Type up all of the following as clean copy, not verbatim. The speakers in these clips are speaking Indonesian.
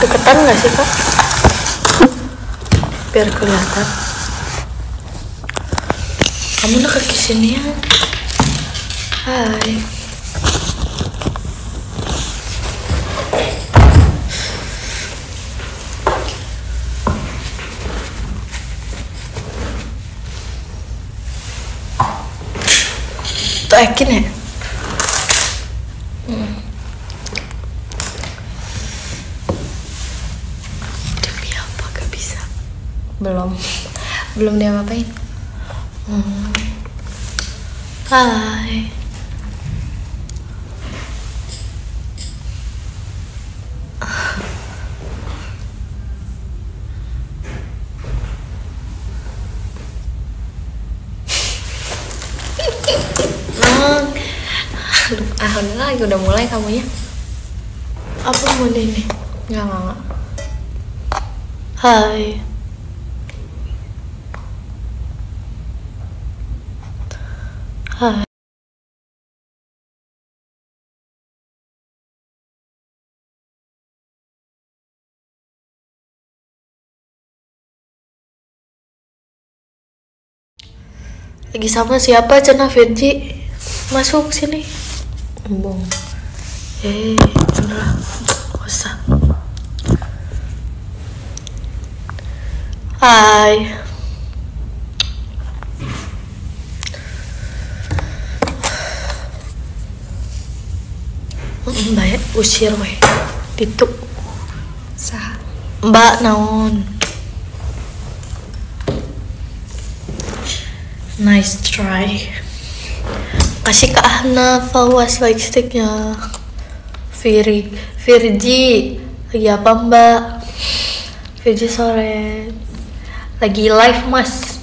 Deketan nggak sih kak? Biar kelihatan. Kamu deket ke sini ya. Hai. Tuh yakin ya? Demi apa gak bisa? Belum dia ngapain? Hai. Alhamdulillah udah mulai kamunya. Apa mau ini? Enggak. Hai. Hai. Lagi sama siapa Cena Virgi? Masuk sini. Embong. Udah. Gak usah. Hai. Mbak usir weh. Tituk. Sah. Mbak naon. Nice try. Kasih ke Ahna Fawas like sticknya. Virgi lagi apa mbak? Virgi sore lagi live mas.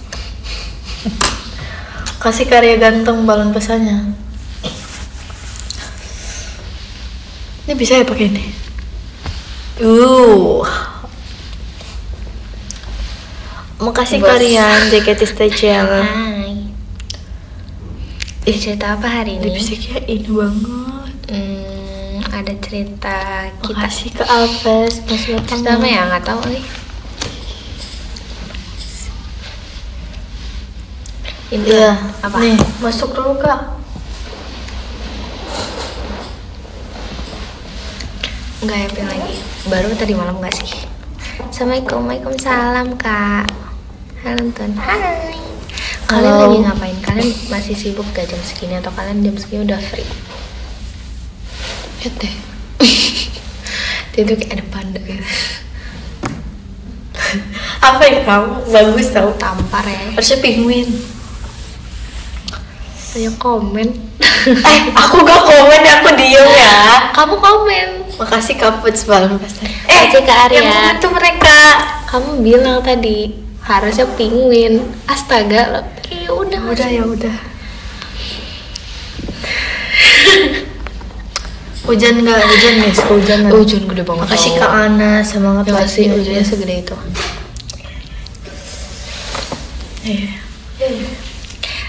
Kasih karya ganteng balon pesannya. Ini bisa ya pakai ini. Makasih kalian JKT Station. Hai. Cerita apa hari ini? Lipstiknya ini banget. Ada cerita kita. Makasih ke Alves. Cerita apa ya? Nggak tahu nih. Ini Iya. apa? Nih, masuk dulu kak. Enggak ya, Pin lagi. Baru tadi malam nggak sih? Assalamualaikum, waalaikumsalam kak. Halo Tun. Hai. Kalian Halo. lagi ngapain? Kalian masih sibuk gak jam segini atau kalian jam segini udah free? Lihat deh. Dia tuh kayak ada panda gitu. Apa ya kamu? Bagus tau. Tampar ya. Harusnya penguin. Ayo komen. Aku gak komen, aku diem ya. Kamu komen. Makasih Kak Puts balon pasti. Makasih Kak Arya. Yang komen tuh mereka. Kamu bilang tadi harusnya penguin. Astaga. Ya udah. Ya udah. Hujan nggak? Hujan nih, hujan. Hujan gede banget. Makasih Kak Ana, semangat Ya lagi. sih, hujannya segede itu.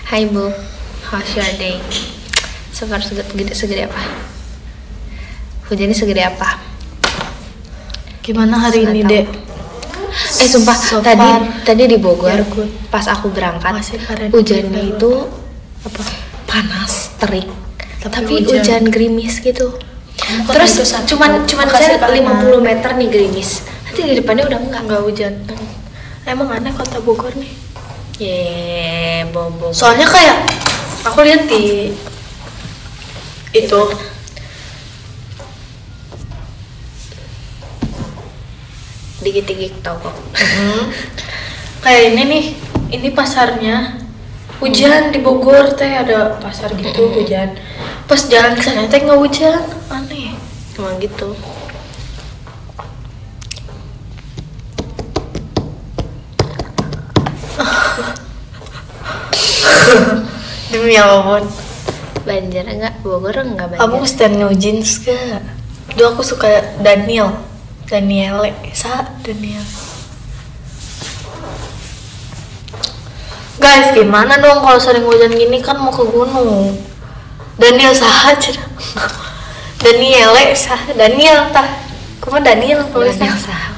Hai Bu, how's your day? So far segede apa? Hujannya segede apa? Gimana hari ini, Nggak Dek? Sumpah, So tadi far, di Bogor, ya, good. pas aku berangkat, Masih keren. hujannya itu Apa? panas, terik, tapi hujan. hujan gerimis gitu. Bukan Terus itu satu. cuman Makasih, saya Kak 50 meter nih gerimis. Nanti di depannya udah enggak. Nggak hujan. Emang aneh kota Bogor nih. Bobo. Soalnya kayak aku lihat di itu Dikit-dikit tau kok. kayak ini nih, ini pasarnya hujan di Bogor teh, ada pasar gitu hujan. Pas jalan ke sana teh nggak hujan, aneh. Emang gitu. Demi apapun. Banjar enggak? Bogor enggak banjar. Kamu stand New Jeans gak? Dulu aku suka Daniele, Daniel. Guys, gimana dong kalau sering hujan gini, kan mau ke gunung. Daniel saha cenah. Daniele sah, Daniel tah. Kamu Daniel tulisnya. Daniel Sahal.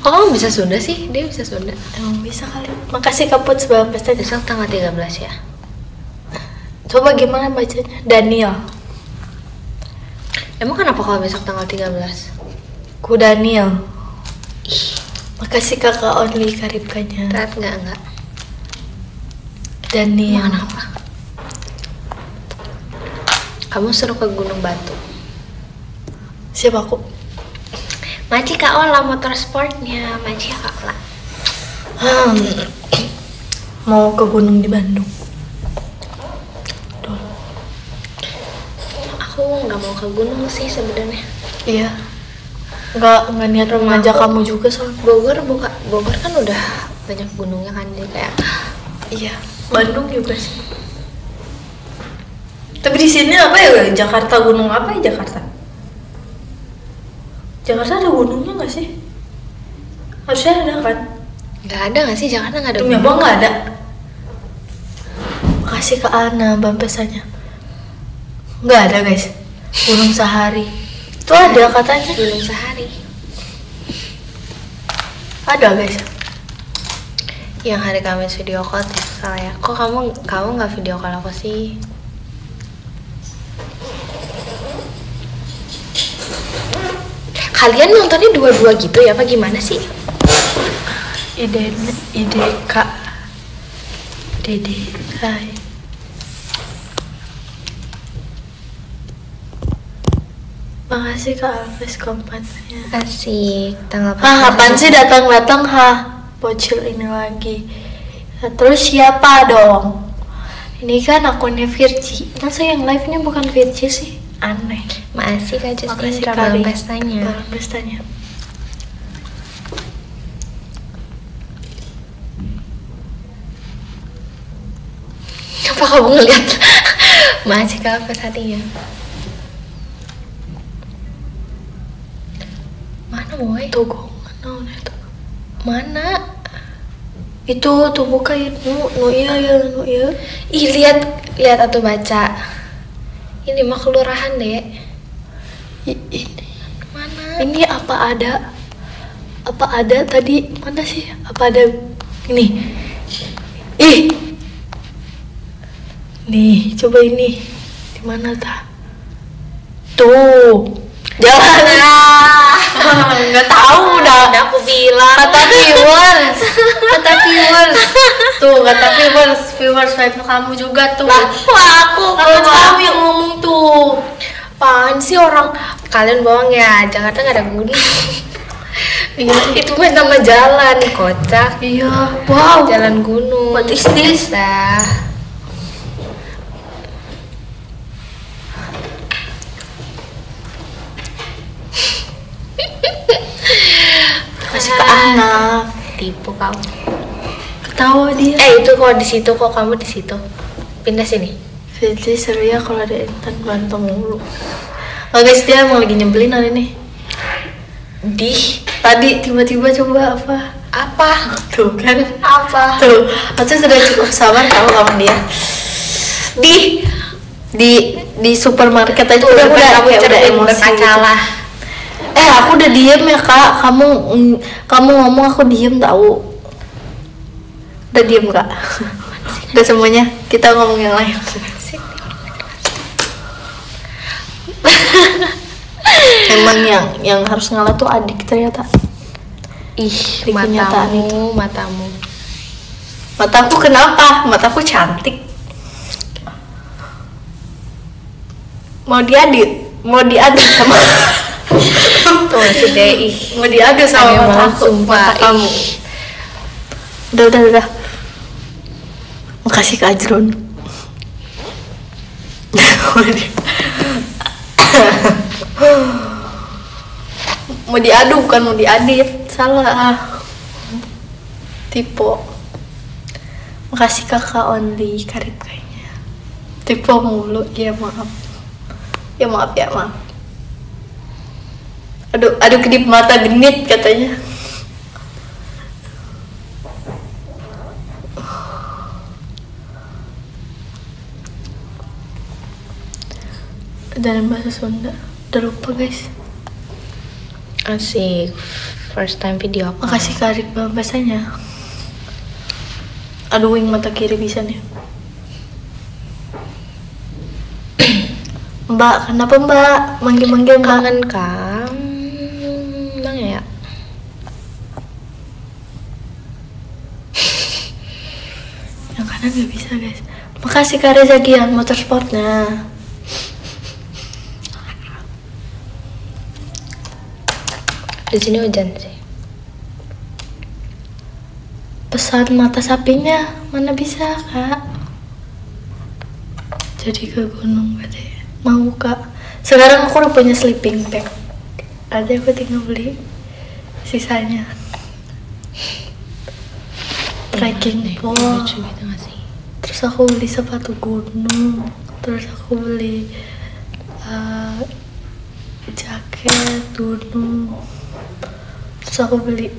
Kok kamu bisa Sunda sih? Dia bisa Sunda. Emang bisa kali. Makasih Kaput sebelum pesta. Besok tanggal 13 ya. Coba gimana bacanya? Daniel. Emang kenapa kalau besok tanggal 13? Ku Daniel. Makasih kakak Only Karibkanya. Rat enggak. Daniel. Kenapa? Kamu suruh ke Gunung Batu. Siapa aku? Maci Kak Ola motorsportnya. Maci Kak Ola. Mau ke gunung di Bandung. Duh. Aku nggak mau ke gunung sih sebenarnya. Iya. Nggak niat ngajak kamu juga soalnya. Bogor kan udah banyak gunungnya kan, dia kayak Iya. Bandung juga sih. Tapi di sini apa ya? Jakarta, gunung apa ya Jakarta? Jakarta ada gunungnya nggak sih? Harusnya ada kan? nggak ada nggak sih Jakarta, nggak ada Demi apa nggak ada? Makasih ke Ana bampesannya. Nggak ada guys. Gunung Sahari. Itu ada katanya. Gunung Sahari. Ada guys. Yang hari Kamis video call salah ya. Kok kamu nggak video call aku sih? Kalian nontonnya dua-dua gitu ya? Apa gimana sih? Ide Kak Dede. Hai. Makasih Kak Alves kompatnya. Asik. Tanggal Apaan sih datang-datang bocil ini lagi. Nah, terus siapa dong? Ini kan akunnya Virgi. Masa yang live-nya bukan Virgi sih? Aneh. Makasih Kak Justin. Makasih Ramalan kali. pestanya. Ramalan pestanya. Apa kamu ngeliat? Makasih Kak Alves hatinya. Mana boy? Tuh mana itu? Mana? Itu tuh bukain nu iya. Ih, lihat atau baca. Ini mah kelurahan, Dek. Ini Mana? ini apa ada tadi mana sih? Apa ada ini? Ih. Nih, coba ini. Di mana tah? Tuh. Jalan. Nggak tahu dah. Udah aku bilang. Kata viewers. Tuh, kata viewers wife kamu juga tuh. Wah, aku Kamu yang ngomong tuh. apaan sih orang? Kalian bohong ya, Jakarta nggak ada gunung. Iya, Itu main nama jalan, kocak. iya. Wow. Jalan gunung. What is this? Dah. Kasih ke anak. Tipu kamu. Ketawa dia. Itu kok di situ, kok kamu di situ. Pindah sini. Fitri seru ya kalau ada Intan berantem mulu. Oh guys, dia emang lagi nyebelin hari ini. Tadi tiba-tiba coba apa? Tuh kan. Apa? Tuh, aku sudah cukup sabar tahu sama dia. Di supermarket aja udah kamu kayak udah cermin emosi. berkacalah. Aku udah diem ya Kak. Kamu ngomong aku diem tahu. Udah diem Kak. Udah semuanya. Kita ngomong yang lain. Emang yang harus ngalah tuh adik ternyata. Ih, Di kenyataan itu. matamu. Mataku kenapa? Mataku cantik. Mau diadu sama Tuh si Dei. mau diadu sama Emang mataku, sumpah, mata kamu. Udah. Makasih Kak Ajrun. Mau diadu bukan mau diadit. Salah. Tipe. Makasih Kakak Only Karib kayaknya. Tipe mulu. Ya maaf. Aduh kedip mata genit katanya. Dan bahasa Sunda udah lupa guys. Asik. First time video call. Makasih Kak Arik bahasanya. Aduh, wing mata kiri bisa nih. Mbak, kenapa Mbak? Manggil-manggil Mbak. Kangen kan? Emang ya? Yang kanan nggak bisa guys. Makasih Kak Reza Gian motorsportnya. Di sini hujan sih. Pesan mata sapinya mana bisa Kak? Jadi ke gunung berarti. Mau Kak. Sekarang aku udah punya sleeping bag. Ada aku tinggal beli sisanya. Trekking pole. Lucu gitu gak sih? Terus aku beli sepatu gunung. Terus aku beli jaket gunung. Terus aku beli.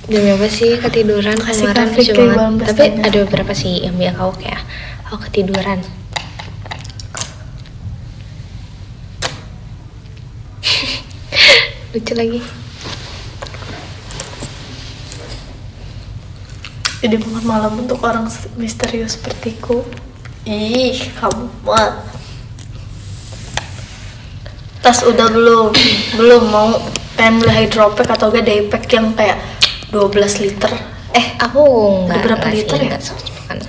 Demi apa sih ketiduran Kasih kemarin grafik lucu kayak banget. Bang Tapi Bestanya. ada beberapa sih yang bilang aku kayak aku ketiduran. Lucu lagi. Jadi makan malam untuk orang misterius sepertiku. Ih, kamu mah. Tas udah belum? Belum mau pengen beli hydropack atau gak daypack yang kayak 12 liter. Aku nggak Udah berapa nggak sih, liter ya? nggak kan.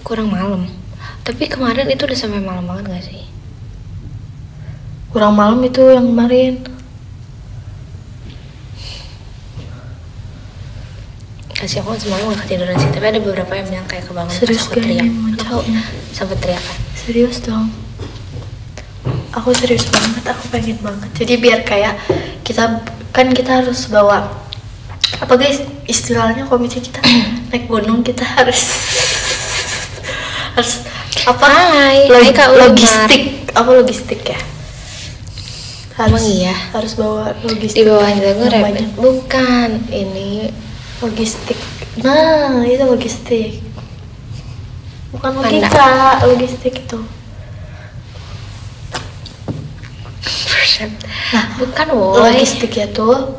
Kurang malam. Tapi kemarin itu udah sampai malam banget gak sih? Kurang malam itu yang kemarin. Kasih aku semalam gak ketiduran sih. Tapi ada beberapa yang bilang kayak kebangun Serius pas aku kayaknya teriak. muncaknya. Sampai teriakan. Serius dong. Aku serius banget, aku pengen banget. Jadi biar kayak kita harus bawa apa guys istilahnya kalau misalnya kita naik gunung kita harus apa Hai Kak Umar. logistik ya Emang iya? harus bawa logistik Di bawah jago yang rem. banyak. Bukan ini Logistik, nah itu logistik, bukan Panda. logika, logistik itu. Nah, bukan woy. Logistik ya tuh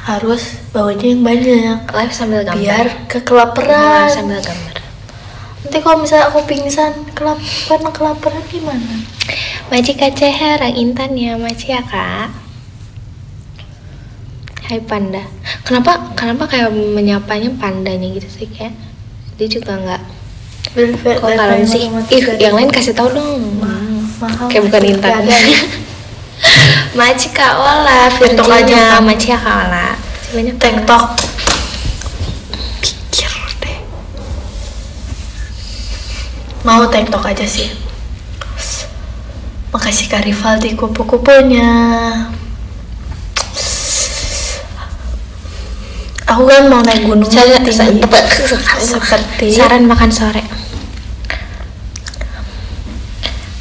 harus bawanya yang banyak Live sambil gambar. biar Live kekelaparan. sambil gambar. Nanti kalau misalnya aku pingsan kelaparan gimana? Maci Kak Rang Intan ya, Maci ya Kak. Hai Panda. Kenapa kayak menyapanya pandanya gitu sih kayak dia juga nggak. Kok kalem sih? Yang lain kasih tahu dong. Mahal. Kayak bukan Intan. Ada. Maci Kak Ola, TikTok aja, Virginia, Kak. Maci ya Kak Ola. Banyak TikTok. Pikir deh. Mau TikTok aja sih. Makasih Kak Rivaldi kupu-kupunya. Aku kan mau naik gunung tinggi. Seperti saran makan sore.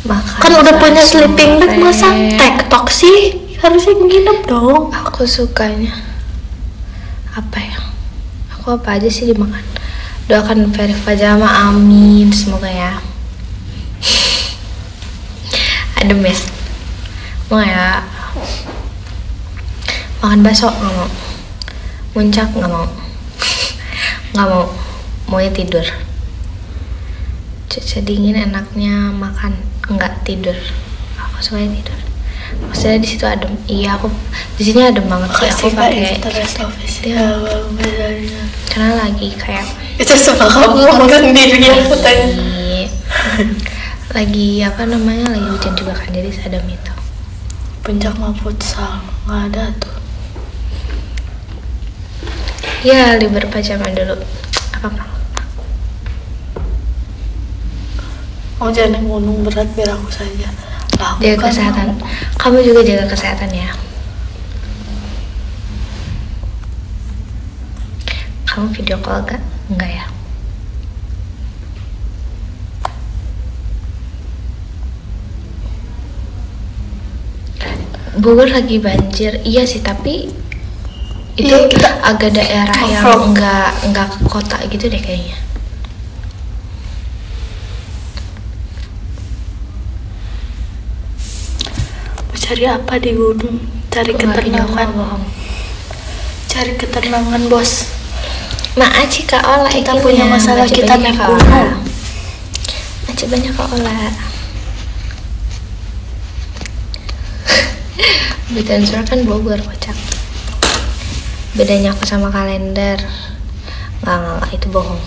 Makan kan udah punya sleeping bag, sore. masa TikTok sih? Harusnya nginep dong. Aku sukanya apa ya? Aku apa aja sih dimakan. Doakan Ferry Fajama, amin semoga ya. Adem ya. Mau ya? Makan bakso nggak mau. Muncak nggak mau. Nggak mau. Maunya tidur. Cuaca dingin enaknya makan, nggak tidur. Aku sukanya tidur. Maksudnya di situ adem. Iya, aku di sini adem banget sih. Aku Makasih Kak pakai interest official. karena lagi kayak Itu sumpah kamu ngomong sendiri aku tanya. lagi apa namanya, lagi hujan juga kan, jadi sadam itu. Puncak mah futsal nggak ada tuh. Ya libur pajaman dulu. Apa? Kamu jangan naik gunung berat biar aku saja. Lah, aku Jaga kan kesehatan. mau. Kamu juga jaga kesehatan ya. Kamu video call gak? Enggak ya? Bogor lagi banjir, iya sih, tapi itu Iya, kita agak daerah yang from- enggak kota gitu deh kayaknya. Cari apa di gunung? Cari ketenangan. Cari ketenangan, bos. Aci Kak Ola kita punya masalah, kita naik gunung. Aci banyak Kak Ola. Bitensur kan Bogor, kocak. Bedanya aku sama kalender. Nggak, itu bohong.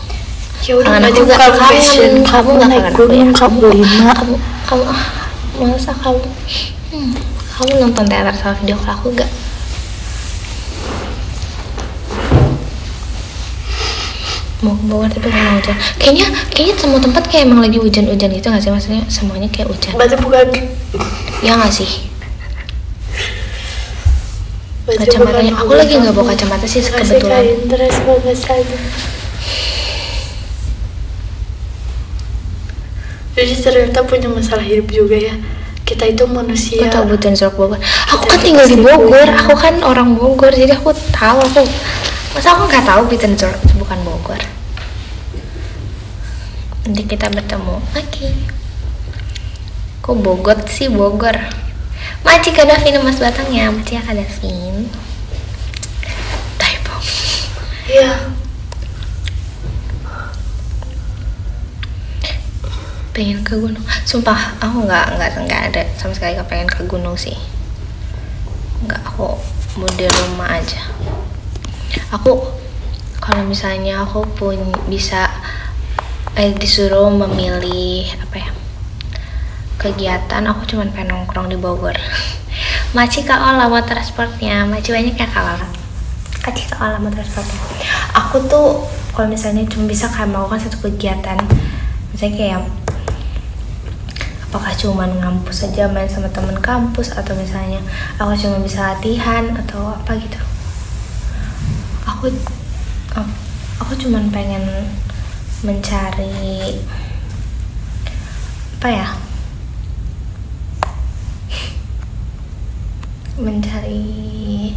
Ya udah, nggak juga fashion. Kamu naik gunung, kamu 5. Kamu masa kamu kamu nonton teater sama video call aku gak? Mau ke Bogor tapi nggak hujan. Kayaknya semua tempat kayak emang lagi hujan-hujan gitu nggak sih, maksudnya semuanya kayak hujan. Berarti bukan. Ya nggak sih. Kacamatanya aku lagi nggak bawa kacamata sih kebetulan. Terus bagus aja. Jadi ternyata punya masalah hidup juga ya. Kita itu manusia. Aku tahu Bitensur Bogor. Aku kan tinggal di Bogor. Aku kan orang Bogor, jadi aku tahu. Masa aku nggak tahu Bitensur bukan Bogor. Nanti kita bertemu lagi. Kok Bogor sih Bogor? Maci Kak Davin Mas Batangnya, Maci Kak Davin. Typo. Iya. Pengen ke gunung. Sumpah, aku nggak ada sama sekali nggak pengen ke gunung sih. Nggak, aku mau di rumah aja. Aku kalau misalnya aku pun bisa disuruh memilih apa ya kegiatan, aku cuman pengen nongkrong di Bogor. Maci Kak Ola mau transportnya, Maci banyak ya Kak Ola. Maci Kak Ola mau transportnya. Aku tuh kalau misalnya cuma bisa kayak melakukan satu kegiatan, misalnya kayak apakah cuma ngampus aja main sama teman kampus, atau misalnya aku cuma bisa latihan atau apa gitu. Aku cuman pengen mencari apa ya, mencari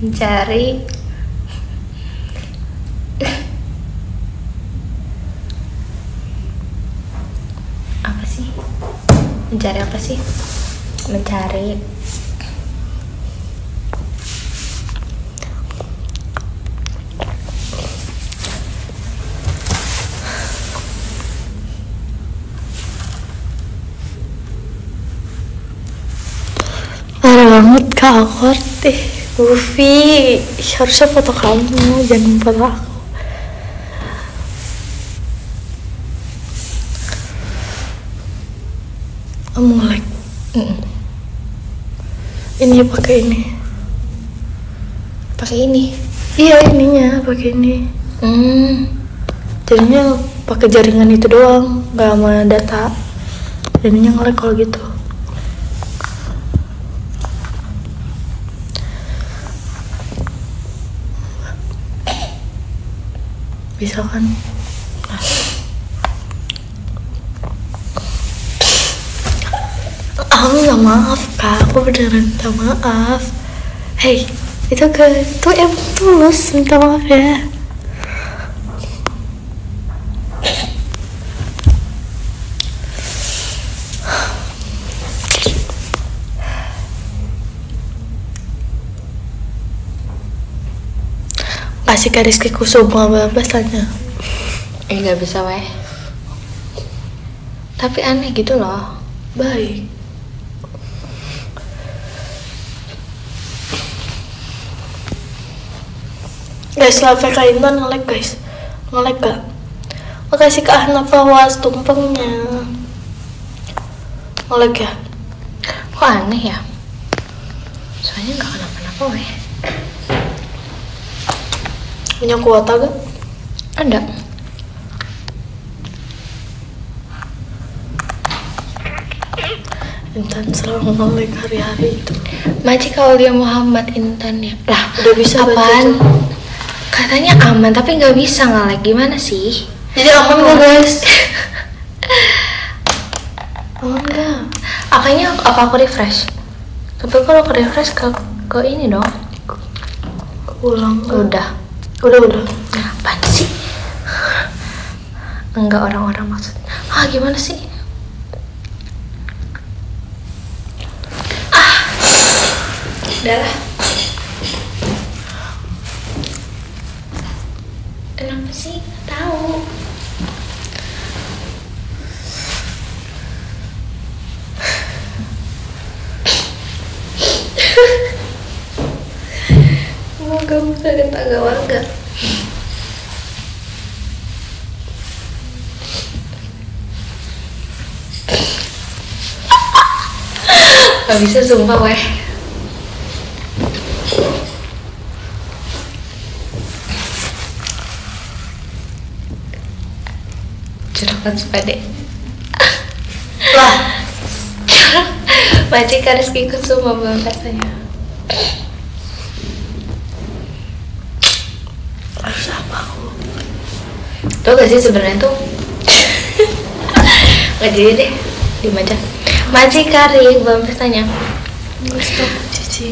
mencari parah banget Kak, awkward deh. Goofy, harusnya foto kamu, jangan foto aku. Mulai. Ini pakai ini. Iya, ininya pakai ini. Jadinya pakai jaringan itu doang, nggak sama data. Jadinya nge-lag kalau gitu. Bisa kan? Aku minta maaf Kak, aku beneran minta maaf. Hey, itu emang tulus minta maaf ya. Kasih ke Rizky Kusuma bebas tanya. Nggak bisa weh. Tapi aneh gitu loh. Baik. Guys, live Kak Intan nge-lag guys. Nge-lag gak? Makasih Kak Hana Fawaz tumpengnya. Nge-lag ya? Kok aneh ya? Soalnya nggak kenapa-napa weh. Punya kuota gak? Ada. Intan selalu nge-lag hari-hari itu. Maci Kaulia Muhammad Intan ya. Lah, udah bisa apaan? Katanya aman tapi nggak bisa nge-lag, gimana sih? Jadi aman gak guys? Aman gak? Apa aku refresh? Tapi kalau aku refresh ke ini dong. Ulang. Udah. Udah. Apaan sih? enggak orang-orang maksud. Gimana sih? Udahlah. Kenapa sih? Nggak tahu. Mau kamu sakit agak warga. Gak bisa sumpah weh. Curhat sepade. Lah, Majikan Rizky Kusuma belum katanya. harus apa aku? Tau gak sih sebenarnya tuh nggak jadi deh, diem aja. Majikan Rizky belum katanya. Stop, Cici.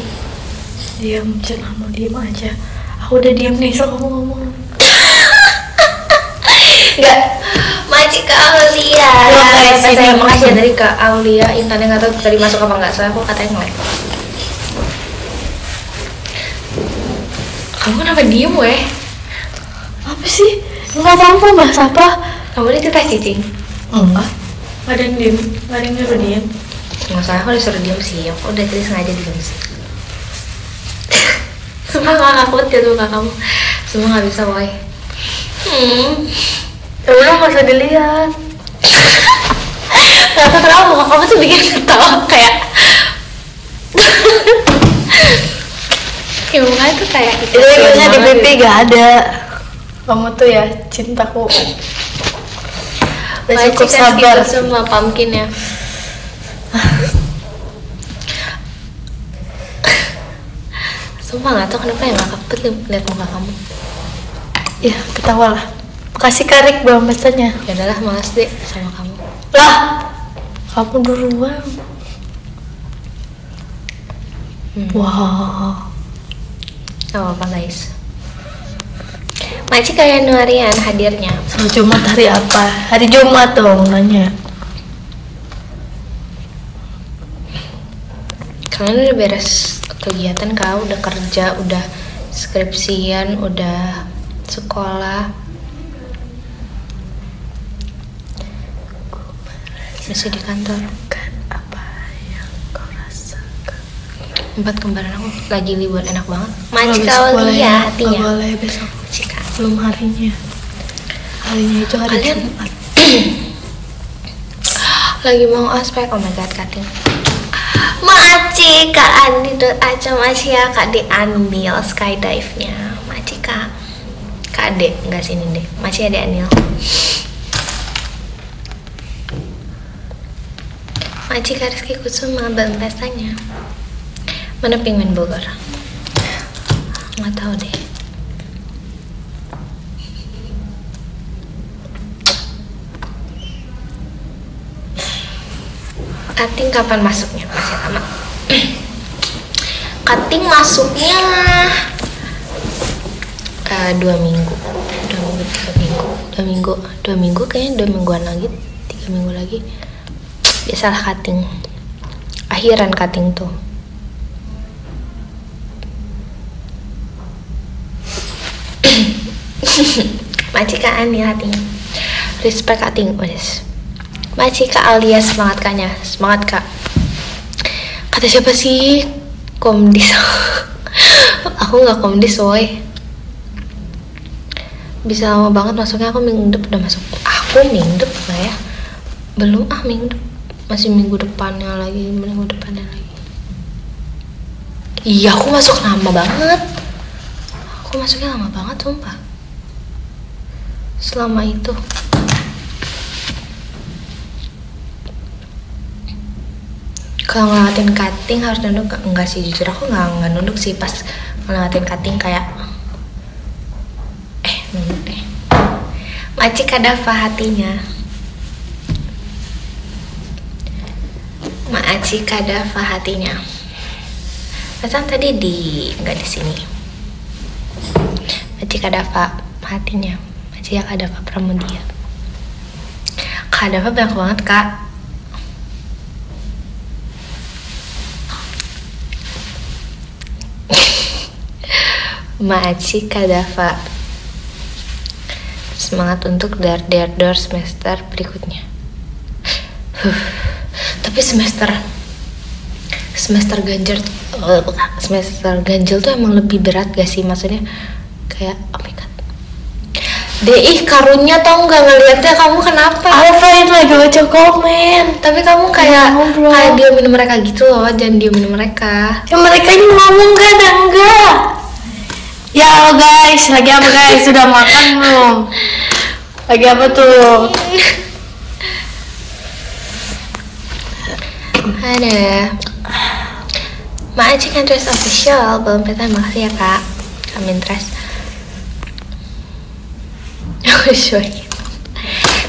Diam, jangan mau diem aja. Aku udah diem nih, so kamu ngomong. Enggak, Majikan Aulia. Saya makasih ya dari Kak Aulia. Intannya nggak tahu tadi masuk apa nggak, soalnya aku katanya nge-lag. Kamu kenapa diem weh? Apa sih? Nggak apa-apa, bahas apa? Kamu ini kita cicing? Enggak. Nggak ada yang diem, nggak ada yang nyuruh diem. Nggak salah, aku disuruh diem sih. Aku udah jadi sengaja diem sih. Sumpah nggak kuat ya tuh kamu. Semua nggak bisa woy. Ya udah, nggak usah dilihat. Gak tau kenapa muka kamu tuh bikin ketawa kayak kayak mukanya tuh kayak Itu yang di pipi gak ada. Kamu tuh ya cintaku. Udah cukup sabar. Semua pumpkin ya. Sumpah gak tau kenapa ya gak kepet liat muka kamu. Ya, ketawa lah. Makasih Karik belum pesannya. Ya udahlah, malas deh sama kamu. Lah, kamu duluan. Wow. Gak apa-apa guys. Makcik kayak Nuarian hadirnya. Sama Jumat hari apa? Hari Jumat dong nanya. Kalian udah beres kegiatan kah? Udah kerja, udah skripsian, udah sekolah? Masih di kantor? Kan apa yang kau rasakan? 4 kembaran aku lagi libur, enak banget. Kalau Macika besok boleh Aulia ya? hatinya. Nggak boleh besok. Macika. Belum harinya. Harinya itu hari Kalian Jumat. lagi mau ospek, oh my god, kating. Maci Kak Andi acam Asia Kak De Anil skydive-nya. Maci Kak Ade, enggak sini deh. Maci ada Anil. Maci Kak Rizky Kusuma belum pestanya. Mana Penguin Bogor? Nggak tahu deh. Cutting kapan masuknya? Masih lama. Cutting masuknya 2 minggu. 2 minggu kayaknya 2 mingguan lagi, 3 minggu lagi. Biasalah cutting. Akhiran cutting tuh. Macika Ani hatinya. Respect cutting, wes. Macika Aulia semangat Kaknya, semangat Kak. Kata siapa sih? Komdis. Aku nggak komdis, woy. Bisa lama banget masuknya. Aku minggu depan udah masuk. Aku minggu depan lah ya. Belum minggu depan. Masih minggu depannya lagi. Iya, aku masuk lama banget. Aku masuknya lama banget, sumpah. Selama itu. Kalau ngelewatin cutting harus nunduk, enggak sih, jujur aku nggak nunduk sih pas ngelewatin cutting kayak nunduk deh. Macik Kadafa hatinya. Macik Kadafa hatinya. Pesan tadi nggak di sini. Macik Kadafa hatinya. Macik Kadafa Pramudia. Kak Dava banyak banget kak. Maaci Kak Dava, semangat untuk dar semester berikutnya. Tapi semester ganjil tuh emang lebih berat gak sih, maksudnya kayak oh my god. Deh karunya tau nggak ngeliatnya, kamu kenapa? Alfa itu lagi baca komen. Tapi kamu kayak diamin mereka gitu loh, jangan diamin mereka. Ya mereka ini ngomong gak ada enggak. Ya guys, lagi apa guys? Sudah makan belum? Lagi apa tuh? Ada Maaci kan Trust Official belum peta, makasih ya kak. Amin Trust.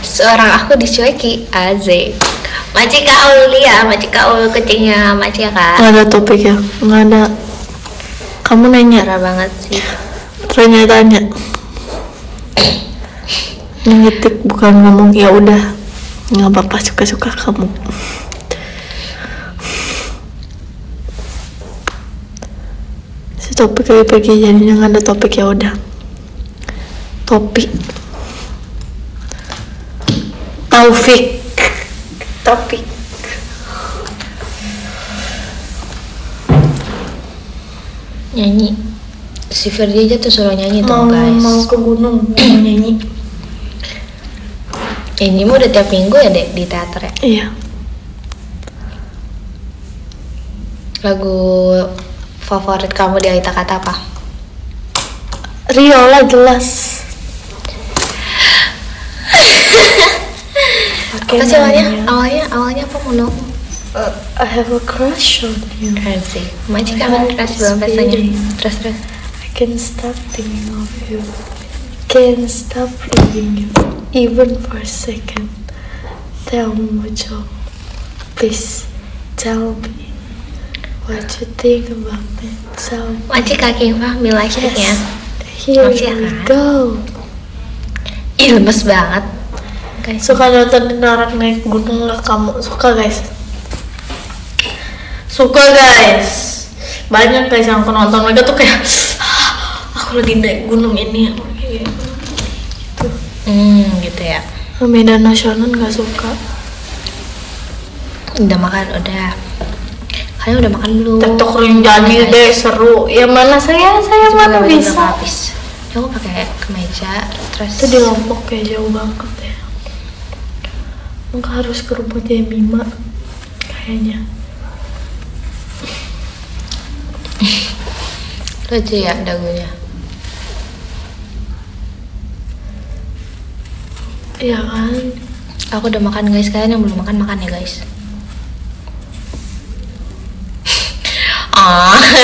Seorang aku dicueki Azik. Maci Kak Aulia, Maci Kak Aul kucingnya Maci ya kak. Nggak ada topik ya? Nggak ada. Kamu nanya? Parah banget sih. Tanya. Ngetik bukan ngomong. Ya udah, nggak apa-apa, suka-suka kamu. Si topik lagi pergi jadinya nggak ada topik, ya udah. Topik. Topik. Nyanyi. Si Ferdi aja tuh suruh nyanyi tuh guys. Mau ke gunung, mau nyanyi. Ini mah udah tiap minggu ya dek di teater ya. Iya. Lagu favorit kamu di Aita Kata apa? Rio lah jelas. Apa sih awalnya apa mono? I have a crush on you. Keren sih. Maci kangen crush belum pestanya. Terus. I can't stop thinking of you. Can't stop loving you, even for a second. Tell me what you, please tell me what you think about me. Tell me. Maci kaki Fahmi liriknya. Here Masih we kan? go. Ih lemes banget. Guys. Suka nonton orang naik gunung nggak kamu? Suka guys. Banyak guys yang aku nonton, mereka tuh kayak aku lagi naik gunung ini kayak gitu. Gitu ya. Medan nasional nggak suka. Udah makan udah. Kalian udah makan belum? TikTok yang jadi deh seru. Ya mana saya mana bisa. Habis. Ya aku pakai kemeja terus. Itu di Lombok kayak jauh banget ya. Enggak harus ke rumah Jemima kayaknya. Lucu ya dagunya. Iya kan? Aku udah makan guys, kalian yang belum makan ya guys.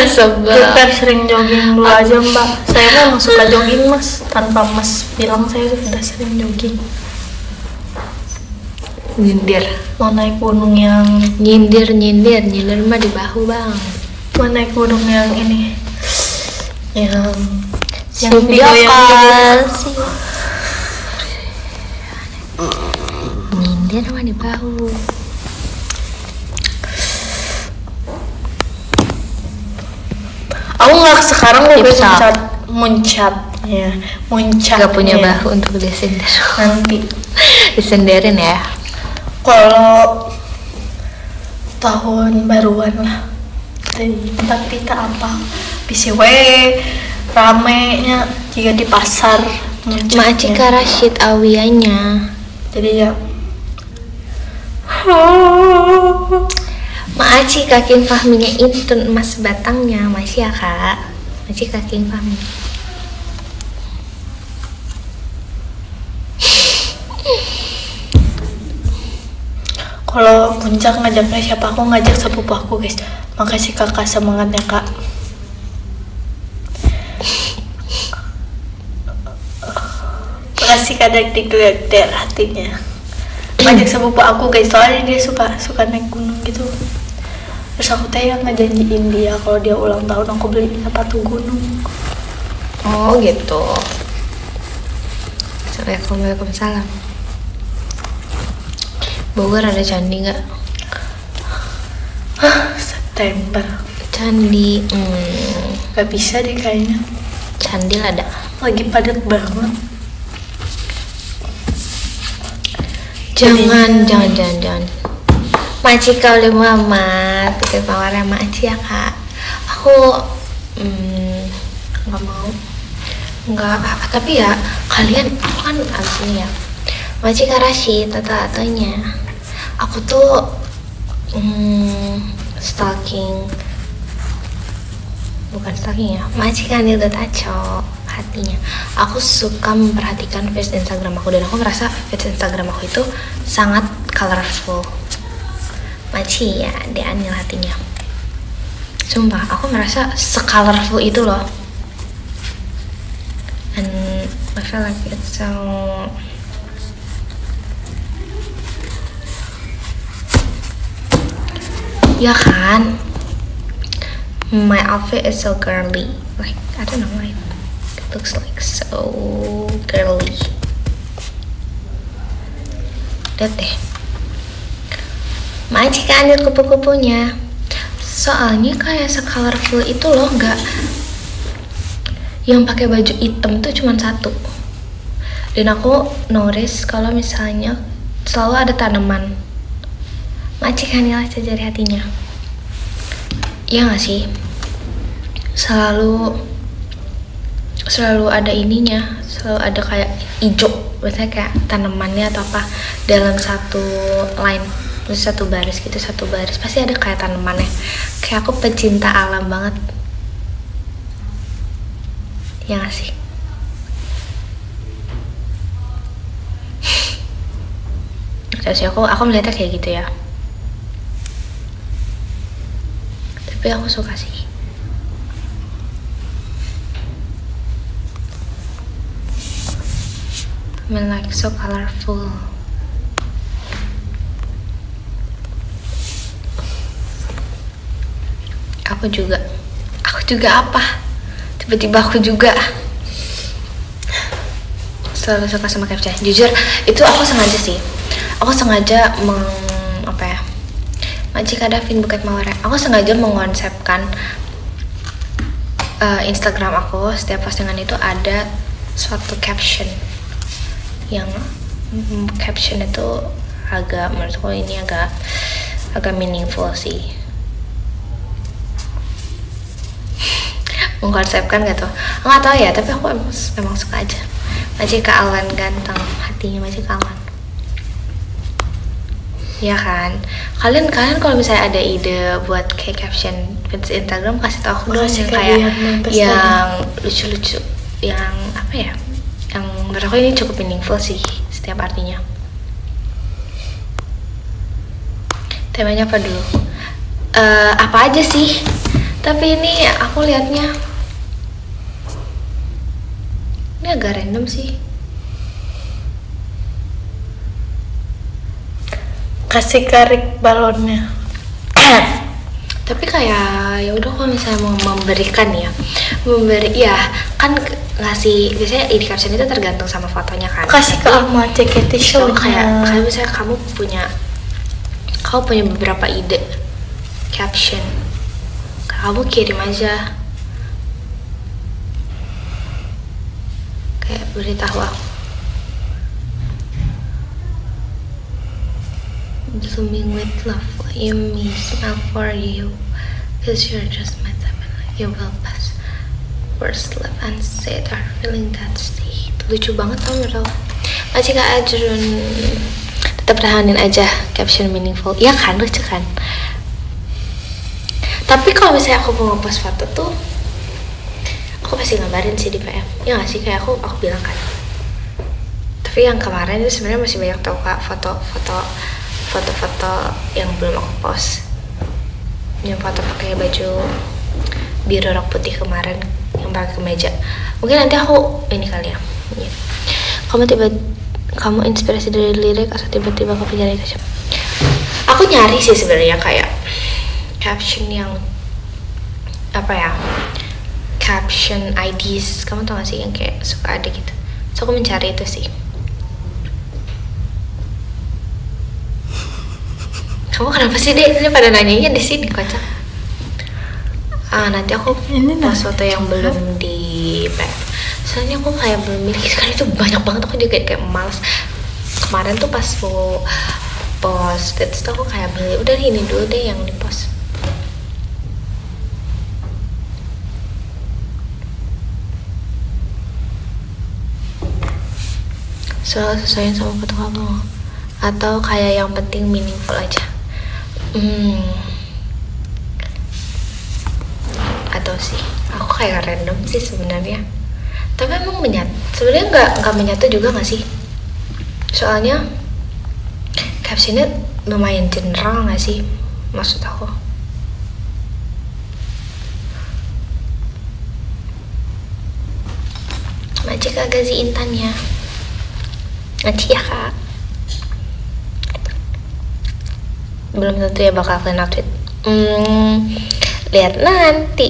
Sebel. Kita sering jogging dulu aja mbak. Saya memang suka jogging mas. Tanpa mas bilang saya sudah sering jogging. Nyindir. Mau naik gunung yang Nyindir mah di bahu bang. mau naik gunung yang ini. Yang Video digoyang. Nyindir mah di bahu. Aku nggak sekarang mau Muncak. muncak. Gak punya bahu untuk disindir. Nanti Disenderin ya. kalau tahun baruan lah di tempat kita apa PCW ramenya jika di pasar Maci Rashid Awiyanya. jadi ya Maaci kaking Fahminya intun emas batangnya masih ya kak. Maaci kaking Fahmi. kalau puncak ngajaknya siapa, aku ngajak sepupu aku guys. Makasih kakak semangatnya kak. Makasih kadang digledek hatinya. Ngajak sepupu aku guys, soalnya dia suka naik gunung gitu. Terus aku teh yang ngejanjiin dia kalau dia ulang tahun aku beliin sepatu gunung. Oh gitu. Assalamualaikum, waalaikumsalam. Bogor ada candi nggak? September Candi, gak bisa deh kayaknya, candi ada. lagi padat banget. Jangan. Makcik kau udah Muhammad, pikir powernya makcik ya kak. Aku nggak mau, nggak. Tapi ya kalian, aku kan abis ini ya. Makcik Kak Rashid, tata-tatanya. Aku tuh bukan stalking ya. Makcik Kanil Taco hatinya. Aku suka memperhatikan feed Instagram aku, dan aku merasa feed Instagram aku itu sangat colorful. Maci ya, dia anil hatinya. Sumpah, aku merasa se-colorful itu loh. And I feel like it's so ya kan? My outfit is so girly. Like, I don't know why. It looks like so girly. Lihat deh. Makcik Kanil kupu-kupunya. Soalnya kayak se-colorful itu loh, nggak yang pakai baju hitam tuh cuma satu. Dan aku notice kalau misalnya selalu ada tanaman. Makcik Kanil aja jari hatinya. Iya nggak sih? Selalu ada ininya, selalu ada kayak hijau, misalnya kayak tanamannya atau apa dalam satu line. Terus satu baris pasti ada kayak tanamannya. Kayak aku pecinta alam banget ya gak sih? Terus aku melihatnya kayak gitu ya, tapi aku suka sih. I mean, like so colorful. Aku juga apa? Tiba-tiba aku juga selalu suka sama caption. Jujur, itu aku sengaja sih. Aku sengaja Makcik Davin Buket Mawar. Aku sengaja mengonsepkan Instagram aku, setiap postingan itu ada suatu caption. Yang caption itu menurutku ini agak meaningful sih. Mengkonsepkan gitu, nggak tahu ya, tapi aku emang suka aja. Makcik Kak Alan ganteng, hatinya Makcik Alan. Ya kan, kalian kalau misalnya ada ide buat kayak caption Instagram, kasih tau aku dong, yang kayak yang lucu-lucu, yang apa ya, yang menurut aku ini cukup meaningful sih setiap artinya. Temanya apa dulu? Apa aja sih? Tapi ini aku liatnya ini agak random sih. Kasih karik balonnya. Tapi kayak ya udah, kalau misalnya mau memberikan ya kan ngasih, biasanya di caption itu tergantung sama fotonya kan. Kasih ke Alma JKT show kayak misalnya kamu punya beberapa ide caption, kamu kirim aja, kayak beritahu aku. Blooming with love, you me smile for you, cause you're just my type and you will pass. Words left unsaid are feeling that state. Lucu banget tau menurut aku. Makcik Kak Ajrun, tetap pertahanin aja caption meaningful. Iya kan, lucu kan? Tapi kalau misalnya aku mau ngepost foto tuh, aku pasti ngabarin sih di PM. Ya nggak sih, kayak aku bilang kan. Tapi yang kemarin itu sebenarnya masih banyak tau Kak, foto-foto yang belum aku post. Yang foto pakai baju biru rok putih kemarin, yang pakai kemeja. Mungkin nanti aku ini kali ya. Kamu inspirasi dari lirik atau tiba-tiba kepikiran itu? Aku nyari sih sebenarnya kayak caption yang apa ya, caption IDs, kamu tau gak sih yang kayak suka ada gitu. So aku mencari itu sih. Kamu kenapa sih deh? Ini pada nanyanya di sini kocak. Nanti aku Ini post foto yang belum di soalnya aku kayak belum milih, sekarang itu banyak banget, aku juga kayak males. Kemarin tuh pas mau post feeds tuh aku kayak milih udah ini dulu deh yang di post. Selalu sesuaiin sama foto kamu, atau kayak yang penting meaningful aja. Atau sih aku kayak random sih sebenarnya, tapi emang sebenarnya nggak menyatu juga nggak sih? Soalnya captionnya lumayan general nggak sih, maksud aku. Macik agak sih intannya. Macik ya kak. Belum tentu ya bakal clean outfit. Lihat nanti.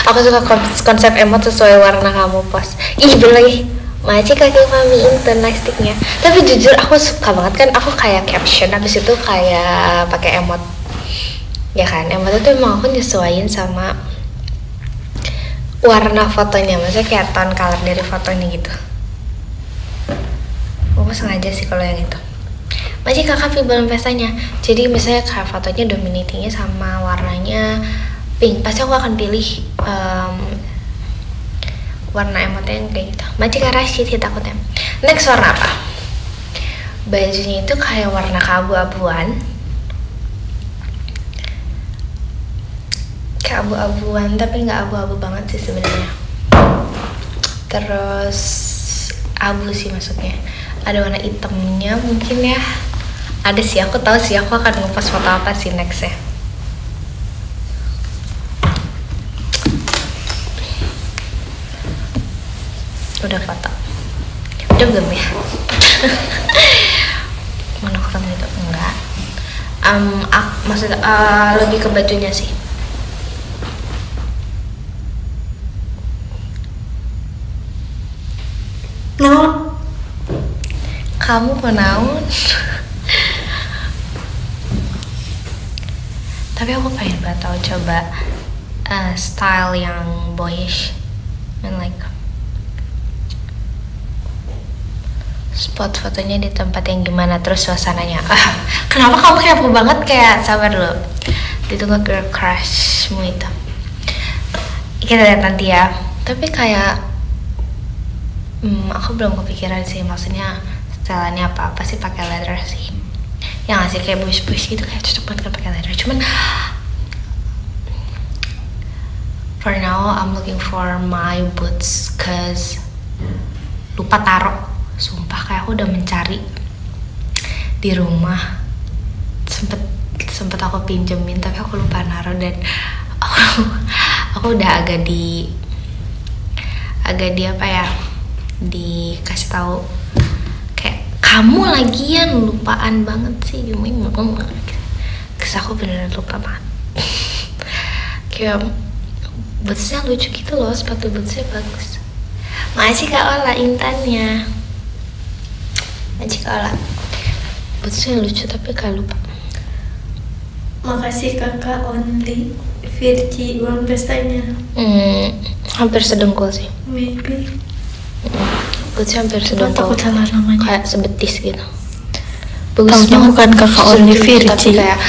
Aku suka konsep emot sesuai warna kamu post. Ih belum lagi. Macik kaki mami intern sticknya. Tapi jujur aku suka banget kan. Aku kayak caption habis itu kayak pakai emot. Ya kan, emot itu emang aku nyesuaiin sama warna fotonya. Maksudnya kayak tone color dari fotonya gitu. Aku sengaja sih kalau yang itu. Masih kakak film pestanya, jadi misalnya kayak fotonya dominatingnya sama warnanya pink, pasti aku akan pilih warna emotnya yang kayak gitu. Masih kak Rashid sih takutnya. Next warna apa? Bajunya itu kayak warna keabu-abuan, tapi nggak abu-abu banget sih sebenarnya. Terus abu sih maksudnya, ada warna hitamnya mungkin ya. Ada sih, aku tahu sih, aku akan ngepost foto apa sih next ya. Udah foto. Udah belum ya? Monokrom itu enggak. Maksudnya lebih ke bajunya sih. No. Kamu mau naon? Tapi aku pengen banget tahu coba style yang boyish and like spot fotonya di tempat yang gimana, terus suasananya. Kenapa kamu kepo banget? Kayak sabar dulu, ditunggu girl crushmu itu. Kita lihat nanti ya. Tapi kayak aku belum kepikiran sih, maksudnya stylenya apa sih pakai leather sih. Yang ngasih kayak bush gitu, kayak cocok banget kan pakai leather. Cuman for now I'm looking for my boots cause lupa taruh. Sumpah kayak aku udah mencari di rumah, sempet aku pinjemin tapi aku lupa naruh, dan aku udah agak di apa ya, dikasih tahu kayak kamu lagian lupaan banget sih, gimana kes aku beneran lupa banget. Kayak bootsnya lucu gitu loh, sepatu bootsnya bagus. Makasih Kak Ola intannya. Makasih Kak Ola, bootsnya lucu tapi Kak lupa. Makasih kakak only Virgi uang pestanya. Hampir sedengkul sih. Maybe. Bootsnya hampir sedengkul. Takut salah namanya. Kayak sebetis gitu. Bagus Taunya banget. bukan kakak only Virgi. Tapi kayak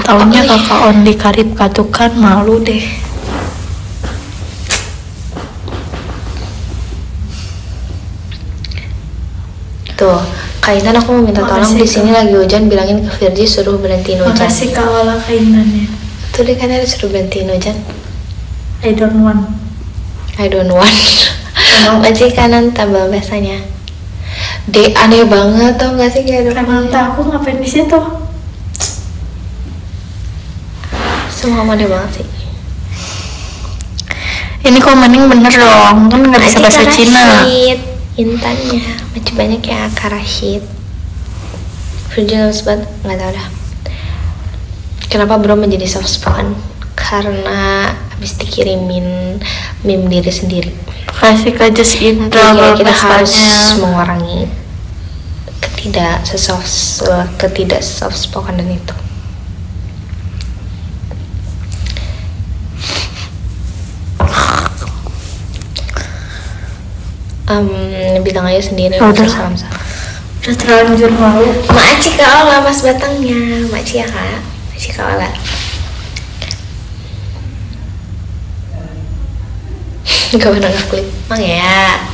Taunya kakak only Karib Katukan, malu deh. Tuh, Kainan aku mau minta tolong di sini lagi hujan, bilangin ke Virgi suruh berhentiin hujan. Makasih Kak Ola Kainannya. Tuh dia kan harus suruh berhentiin hujan. I don't want. Masih kanan tambah biasanya. Dek aneh banget tau gak sih kayak Emang tak aku ngapain di situ? Semua aneh banget sih. Ini commenting bener dong, kan nggak bisa bahasa Cina. Intannya macam banyak ya Kak Rashid. Virgin banget, nggak tahu dah. Kenapa bro menjadi soft spoken? Karena habis dikirimin meme diri sendiri. Kasih ke Just Indra Jadi kita harus pestanya. mengurangi tidak ketidak soft spoken dan itu. Bilang aja sendiri. Udah. Salam. Udah terlanjur malu. Makasih Kak Ola mas batangnya. Makasih ya Kak. Makasih Kak Ola. Gak pernah ngeklik. Emang ya.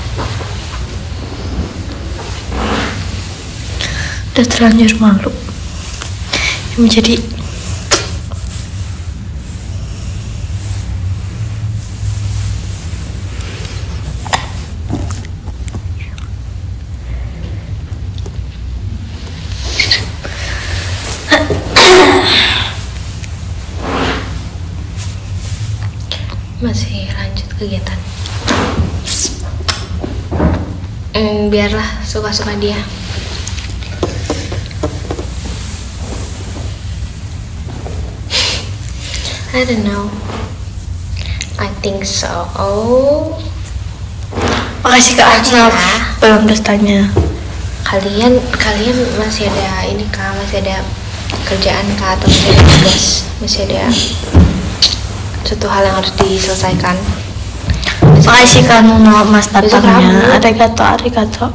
Udah terlanjur malu. Yang menjadi masih lanjut kegiatan. Biarlah suka-suka dia. I don't know. I think so. makasih Kak Arnaf belum tanya. Kalian masih ada ini Kak, masih ada kerjaan Kak, atau masih ada tugas, masih ada suatu hal yang harus diselesaikan. Makasih Kak Nuno mas Besok datangnya. Rabu. Arigato.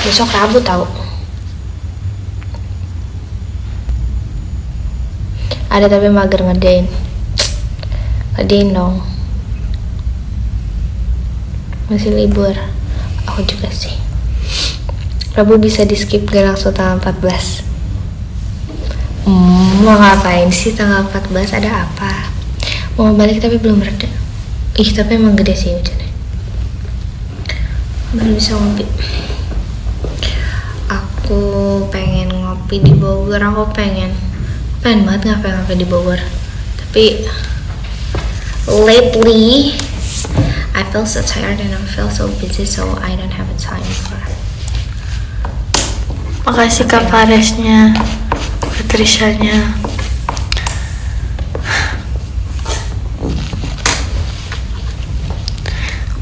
Besok Rabu tahu. Ada tapi mager ngerjain dong. Masih libur. Aku juga sih. Rabu bisa di skip gak langsung tanggal 14. Mau ngapain sih tanggal 14? Ada apa? Mau balik tapi belum reda. Ih tapi emang gede sih hujannya. Belum bisa ngopi. Aku pengen ngopi di Bogor. Aku pengen banget ngapain di Bogor. Tapi lately I feel so tired and I feel so busy, so I don't have a time for. Makasih Kak Faresnya, Patricianya.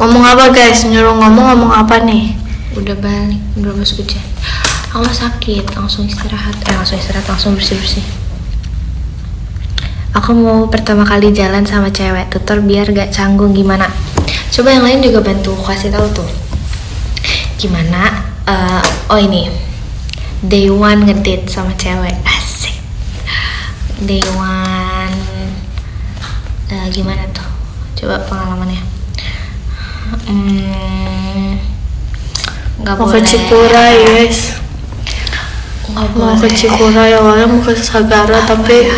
Ngomong apa guys? Nyuruh ngomong apa nih? Udah balik, udah masuk hujan. Aku sakit, langsung istirahat, langsung bersih-bersih. Aku mau pertama kali jalan sama cewek, tutor biar gak canggung gimana. Coba yang lain juga bantu kasih tahu tuh. Gimana? Oh ini, day one ngedate sama cewek, asik. Day one, gimana tuh? Coba pengalamannya. Nggak Mau boleh. ke Cikuray guys. Nggak Mau boleh. ke Cikuray awalnya mau ke Sagara tapi ya?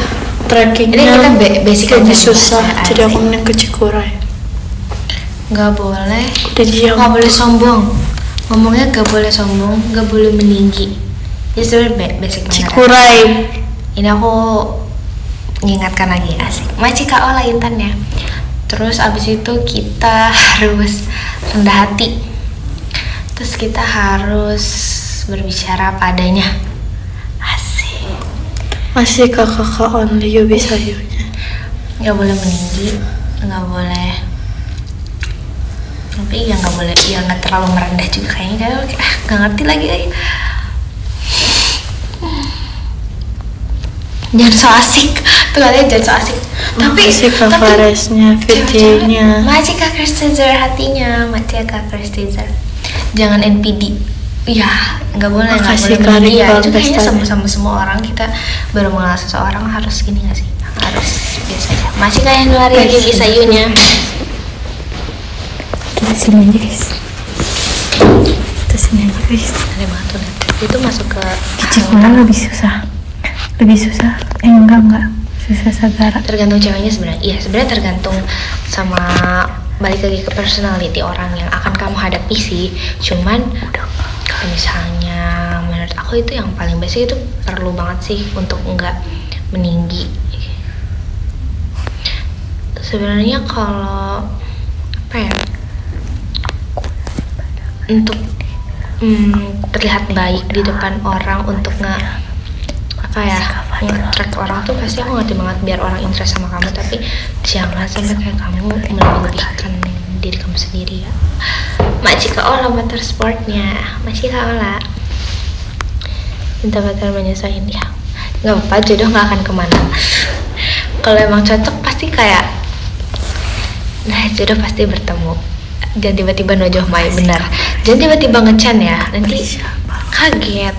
trekkingnya Ini kita basic lebih aja, susah. ya, Jadi aku mending ke Cikuray. Nggak boleh. Udah diam. Nggak boleh sombong. Ngomongnya nggak boleh sombong, nggak boleh meninggi. Jadi sebenarnya basic banget. Cikuray. Ini aku mengingatkan lagi, asik. Masih Kak Ola Intan ya. Terus abis itu kita harus rendah hati. Terus kita harus berbicara padanya. Asik. Masih kakak only you bisa you-nya. Nggak boleh meninggi, nggak boleh. Tapi ya nggak boleh, ya nggak terlalu merendah juga kayaknya. Nggak ngerti lagi. Jangan so asik. Tuh katanya jangan so asik. Tapi Kak Faresnya, videonya. Makasih Kak Kristizer hatinya. Makasih Kak Kristizer. Jangan NPD. Ya, nggak boleh, nggak Makasih, boleh Kak meninggi ya. Rival Itu kayaknya Pestanya. sama semua orang, kita baru mengenal seseorang harus gini nggak sih? Harus biasa aja. Masih kayak Januari lagi bisa yunya. Kita sini aja guys. Kita sini aja guys. Aneh banget tuh. Itu masuk ke Cikuray lebih susah. Enggak. Susah Sagara. tergantung ceweknya sebenarnya. Iya, sebenarnya tergantung sama balik lagi ke personality orang yang akan kamu hadapi sih. Cuman kalau misalnya menurut aku itu yang paling basic itu perlu banget sih untuk enggak meninggi. Sebenarnya kalau apa ya, untuk terlihat baik di depan orang, untuk nge-track orang tuh pasti aku ngerti banget biar orang interest sama kamu, tapi jangan sampai kayak kamu melebihkan diri kamu sendiri ya. Makasih Kak Ola motorsportnya, makasih Kak Ola. minta pacar menyesuaikan ya nggak apa-apa, jodoh nggak akan kemana. Kalau emang cocok pasti kayak nah jodoh pasti bertemu. Jangan tiba-tiba nojoh mai, benar, jangan tiba-tiba ngecan ya, nanti kaget.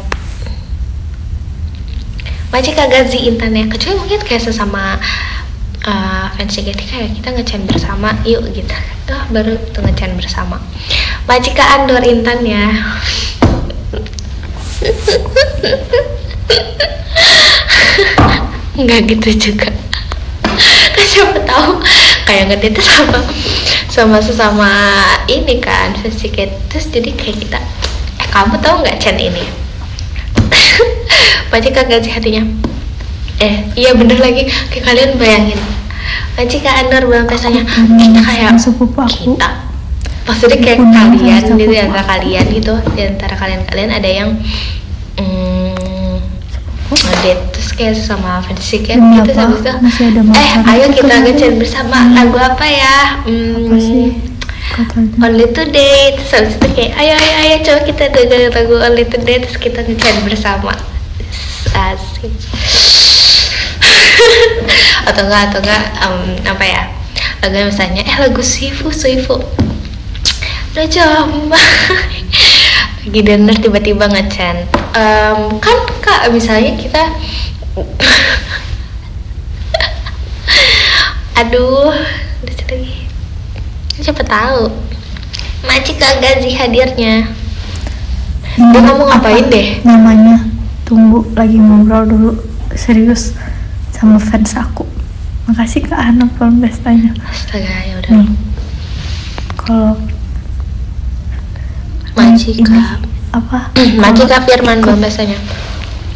Masih kagak sih intannya, kecuali mungkin kayak sesama fans JKT kayak kita ngecan bersama yuk gitu, baru tuh ngecan bersama. Majika Andor intannya nggak gitu juga. Kan siapa tahu kayak ngedate sama sesama ini kan fans JKT, terus jadi kayak kita kamu tahu nggak Chan ini Majika gak sih hatinya iya bener lagi, kayak kalian bayangin Majika Andor bulan pesanya kita kayak kita maksudnya kayak kalian gitu, di antara kalian gitu, di antara kalian ada yang ngedate terus kayak sama fans JKT gitu, habis itu ayo kita ngecan bersama lagu apa ya, Only Today, terus habis itu kayak ayo coba kita dengerin lagu Only Today terus kita ngecan bersama. Asik. atau enggak apa ya, lagunya misalnya lagu Suifu udah coba lagi denger tiba-tiba ngecan kan kak, misalnya kita aduh udah lagi siapa tahu Maci kagak sih hadirnya dia ngomong ngapain deh namanya, tunggu lagi ngobrol dulu serius sama fans aku. Makasih Kak Ana belum bestanya. Astaga, ya udah. Kalau Majika apa? Majika Firman belum bestanya.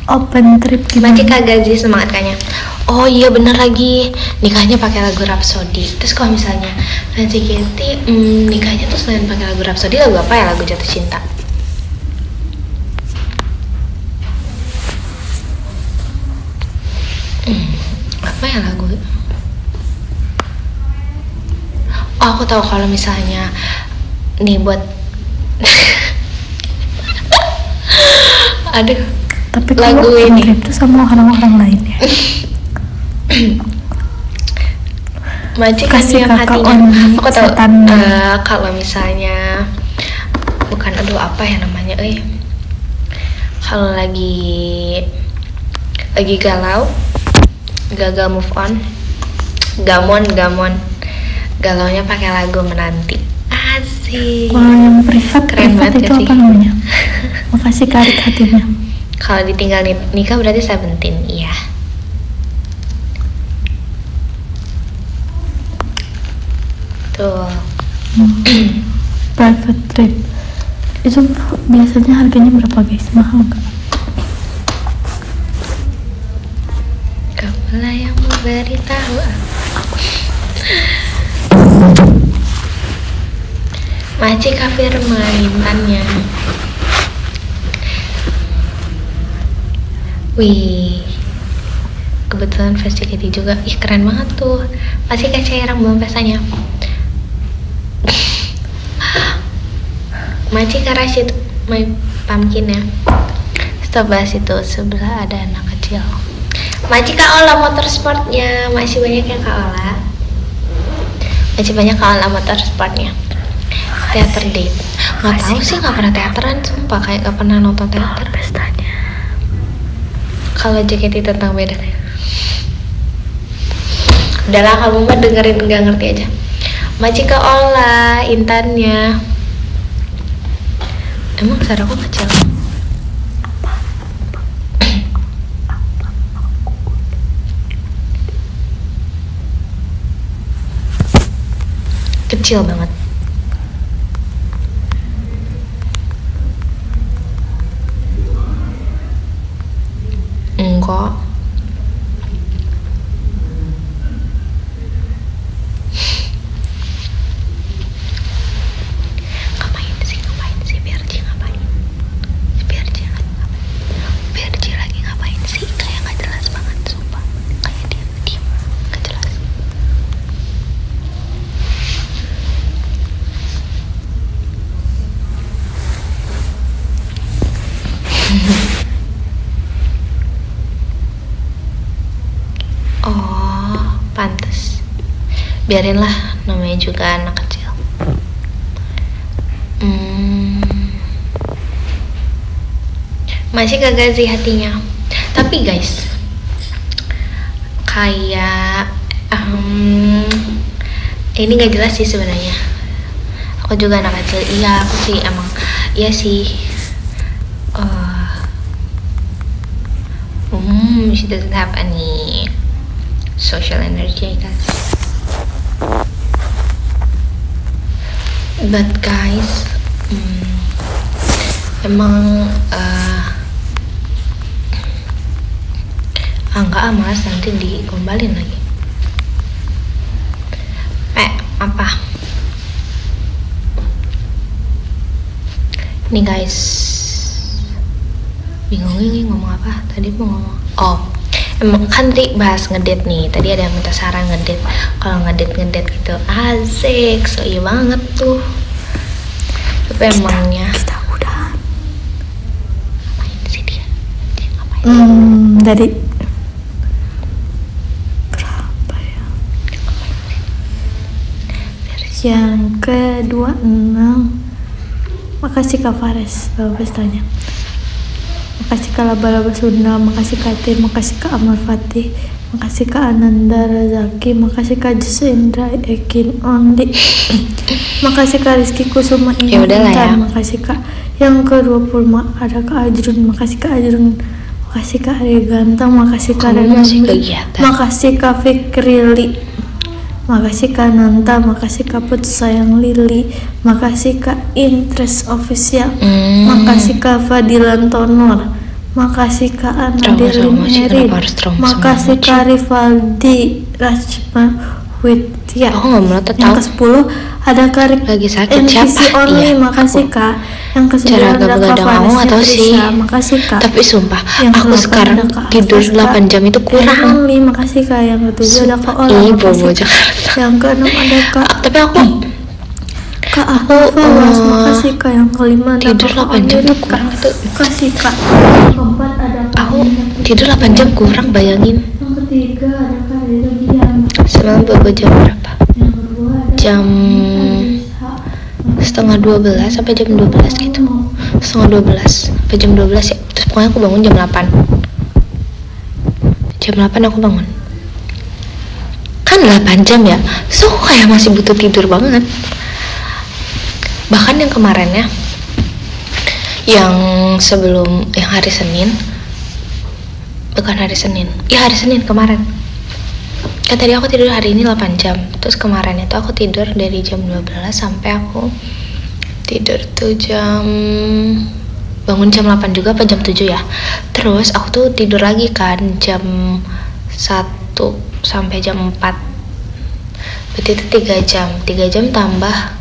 Open trip gimana? Majika Gazi semangat kayaknya. Oh iya bener lagi, nikahnya pakai lagu Rhapsody. Terus kalau misalnya fans JKT nikahnya tuh selain pakai lagu Rhapsody, lagu apa ya, lagu Jatuh Cinta? Apa ya lagu? Oh aku tahu, kalau misalnya nih buat aduh, tapi lagu kalau ini itu sama orang-orang lain ya. Maji Kasih yang kakak hatinya. Aku tahu kalau misalnya bukan apa ya namanya, kalau lagi gagal move on, gamon galaunya pakai lagu Menanti. Asik. Kalau yang privat Keren banget itu sih. apa namanya? Makasih Karik hatinya. Kalau ditinggal nikah berarti 17, iya. Tuh. Private trip itu biasanya harganya berapa guys? Mahal nggak? Kamulah yang memberitahu aku. Maci kafir mainannya. Wih, kebetulan fans JKT juga. Ih keren banget tuh. Pasti kayak Cairang belum pestanya. Maci Karasyid my pumpkin ya. Stop bahas itu, sebelah ada anak kecil. Maci Kak Ola motorsportnya, masih banyak yang Kak Ola. Masih banyak Kak Ola motorsportnya. Teater date, nggak tahu sih, nggak pernah teateran, sumpah kayak nggak pernah nonton teater. Pestanya. Kalau JKT tentang beda. Udahlah kamu mah dengerin nggak ngerti aja. Majika Ola intannya. Emang suara aku kecil? Kecil banget. Enggak. Ngapain sih biar dia lagi ngapain sih, kayak nggak jelas banget sumpah, kayak dia nggak jelas. biarinlah, namanya juga anak kecil. Masih kagak sih hatinya. Tapi guys, kayak ini nggak jelas sih sebenarnya. Aku juga anak kecil. Iya, aku sih emang iya sih. She doesn't have any social energy, guys. But guys, emang enggak mas, nanti digombalin lagi. Apa? Nih guys, bingung ini ngomong apa? Tadi mau ngomong, emang kan tadi bahas ngedate nih. Tadi ada yang minta saran ngedate. Kalau ngedate gitu, asik, so iya banget tuh. Tapi emangnya kita udah ngapain sih dia? Dari berapa ya? Yang kedua 6. Makasih Kak Fares, Bapak tanya. Makasih Kak Laba-Laba Sunda, makasih Kak T, makasih Kak Amar Fatih, makasih Kak Ananda Razaki, makasih Kak Jus Indra Ekin Only, makasih Kak Rizky Kusuma Ya udahlah ya. Makasih Kak yang ke-20 ada Kak Ajrun, makasih Kak Ajrun, makasih Kak Arya Ganteng, makasih Kak Kamu masih Renamli, kegiatan. makasih Kak Fikrili, makasih Kak Nanta, makasih Kak Put Sayang Lili, makasih Kak Interest Official, makasih Kak Fadilan Tonor, makasih Kak Anadelin Erin, makasih Kak Rivaldi Rajma Widya. Aku nggak melotot Yang tau. ke-10 ada Kak Lagi sakit NPC siapa? Only, Iya, makasih aku. Kak. Yang ke-9 Cara ada Kak begadang kamu Vanessa atau sih? Trisha, makasih Kak. Tapi sumpah, Yang aku ke-8 sekarang ada Kak tidur Alves, Kak 8 jam itu kurang. Only, makasih Kak. Yang ke-7 ada Kak Ola, Ih, makasih bobo Kak. Jakarta. Yang ke-6 ada Kak Tapi aku Kak Ahmad, makasih Kak. Yang ke-5 ada tidur Kak 8 jam tuh Kak. kurang itu. Makasih Kak. Yang ke-4 ada Kak Aku Nina. tidur 8 jam kurang, bayangin. Yang ke-3 ada Kak Reza Dian. Semalam bobo jam berapa? Yang kedua ada Jam setengah 12 sampai jam 12 gitu. Setengah 12 sampai jam 12 ya. Terus pokoknya aku bangun jam 8. Jam 8 aku bangun. Kan 8 jam ya. So kayak masih butuh tidur banget. Bahkan yang kemarinnya, yang sebelum yang hari Senin, bukan hari Senin, ya hari Senin kemarin. Kan tadi aku tidur hari ini 8 jam. Terus kemarin itu aku tidur dari jam 12 sampai aku tidur tuh bangun jam 8 juga apa jam 7 ya. Terus aku tuh tidur lagi kan jam 1 sampai jam 4. Berarti itu 3 jam. 3 jam tambah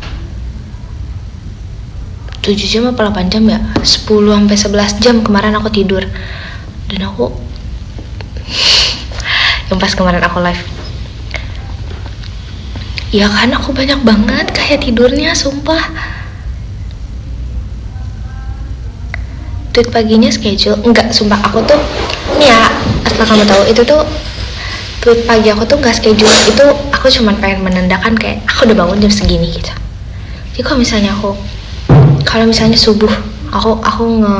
7 jam apa 8 jam ya? 10 sampai 11 jam kemarin aku tidur. Dan aku yang pas kemarin aku live, ya kan aku banyak banget kayak tidurnya, sumpah. Tweet paginya schedule, enggak, sumpah aku tuh, nih ya, asal kamu tahu, itu tuh tweet pagi aku tuh nggak schedule, itu aku cuman pengen menandakan kayak aku udah bangun jam segini gitu. Jadi kalau misalnya subuh, aku nge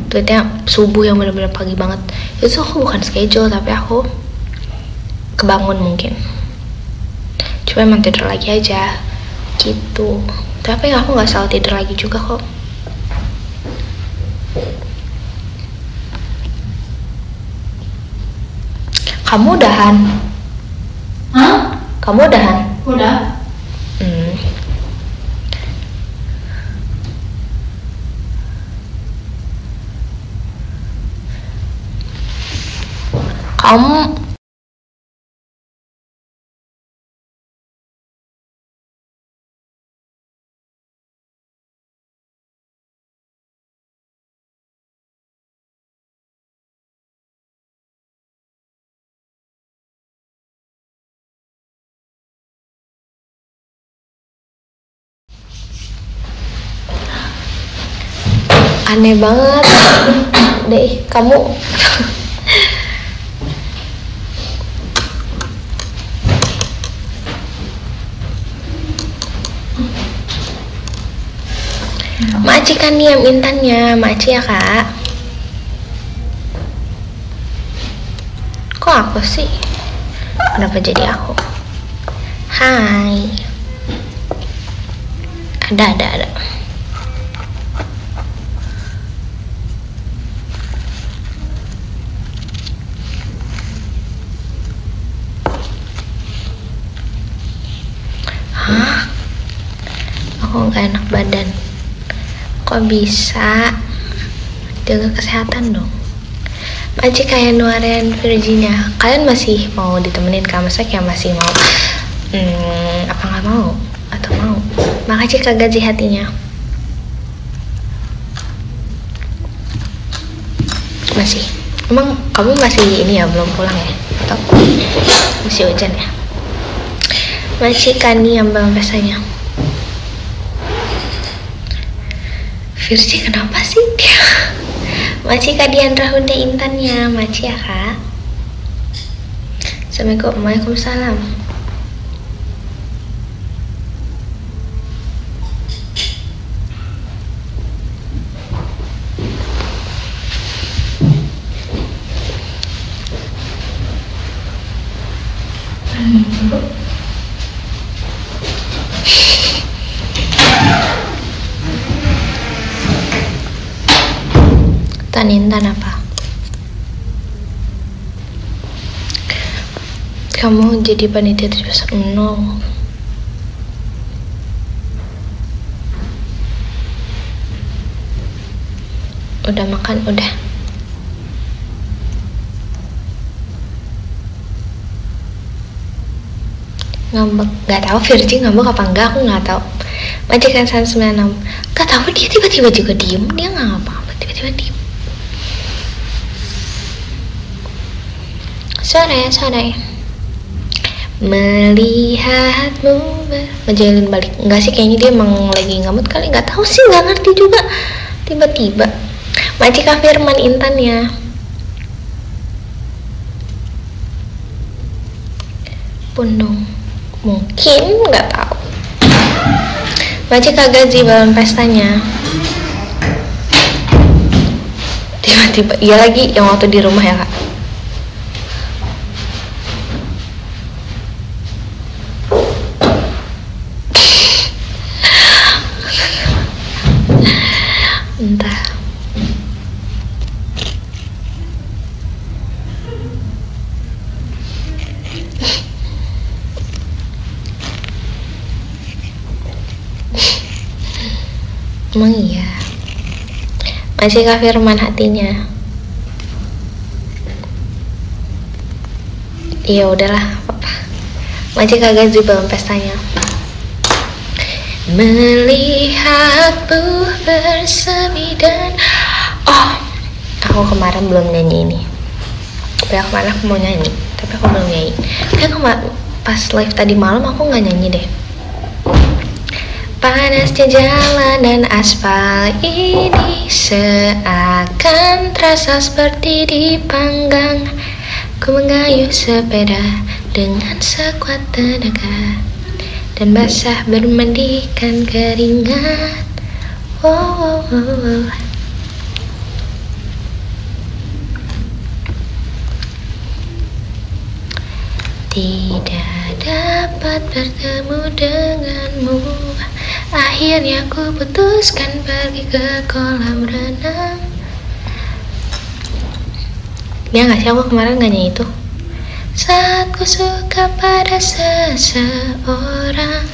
tweetnya subuh yang benar-benar pagi banget, itu aku bukan schedule tapi aku kebangun mungkin. Cuma emang tidur lagi aja gitu. Tapi aku nggak selalu tidur lagi juga kok. Kamu udahan? Hah? Kamu udahan? Udah. Kamu aneh banget deh kamu. Makci kan diam intannya, makci ya kak. Kok aku sih? Kenapa jadi aku? Hai. Ada. Hah? Aku nggak enak badan. Kok bisa? Jaga kesehatan dong. Makci kayak Nuaren Virginia. Kalian masih mau ditemenin Kak Masak ya? Masih mau? Apa nggak mau? Atau mau? Makasih Kak Gaji hatinya. Masih? Emang kamu masih ini ya, belum pulang ya? Atau masih hujan ya? Masih Kani yang bang biasanya. Virgi kenapa sih dia? Makci Kak Diandra Hunde intannya, makci ya kak. Assalamualaikum, waalaikumsalam. Intan apa? Kamu jadi panitia 710. Udah makan? Udah. Ngambek? Gak tahu Virgi ngambek apa enggak, aku nggak tahu. Majikan 196. Gak tahu dia tiba-tiba juga diem, dia nggak apa-apa, tiba-tiba diem. Sore melihatmu menjalin balik. Enggak sih, kayaknya dia emang lagi ngamut kali, nggak tahu sih, nggak ngerti juga. Tiba-tiba Majika Firman intannya. Pundung mungkin, nggak tahu. Majika Gaji balon pestanya. Tiba-tiba iya lagi yang waktu di rumah ya kak. Entah. Emang iya. Masih Kak Firman hatinya. Iya udahlah, apa. Masih Kak Gazi belum pestanya. Melihatmu bersemi dan aku kemarin belum nyanyi ini. Tapi aku kemarin aku mau nyanyi, tapi aku belum nyanyi. Kayak pas live tadi malam aku nggak nyanyi deh. Panasnya jalanan aspal ini seakan terasa seperti dipanggang. Ku mengayuh sepeda dengan sekuat tenaga dan basah bermandikan keringat. Wow. Tidak dapat bertemu denganmu. Akhirnya ku putuskan pergi ke kolam renang. Ya nggak sih, aku kemarin nggak nyanyi itu. Saat ku suka pada seseorang.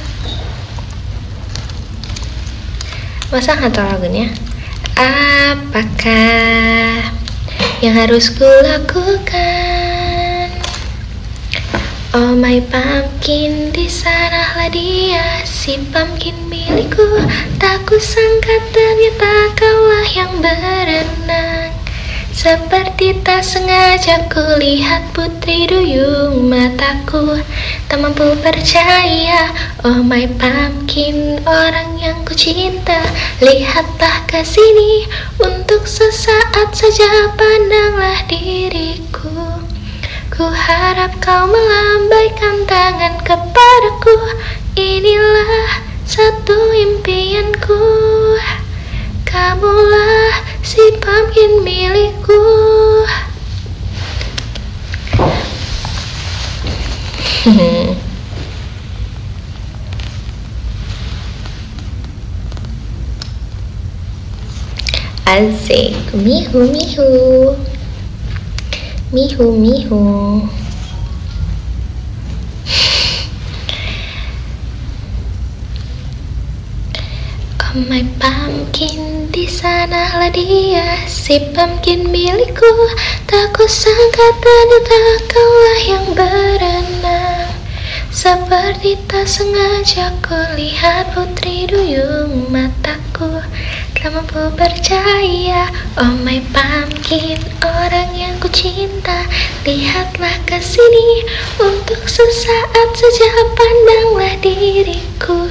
Masa nggak tahu lagunya? Apakah yang harus ku lakukan? Oh my pumpkin, di sanalah dia, si pumpkin milikku. Tak kusangka ternyata kaulah yang berenang. Seperti tak sengaja kulihat putri duyung mataku. Tak mampu percaya, oh my pumpkin, orang yang ku cinta. Lihatlah ke sini, untuk sesaat saja pandanglah diriku. Ku harap kau melambaikan tangan kepadaku. Inilah satu impianku. kamulah si pumpkin milikku. Asik, mihu mihu, mihu mihu. Oh my pumpkin, di sanalah dia, si pumpkin milikku. Tak kusangka ternyata kaulah yang berenang. Seperti tak sengaja kulihat putri duyung mataku. Tak mampu percaya, oh my pumpkin, orang yang ku cinta. Lihatlah ke sini, untuk sesaat saja pandanglah diriku.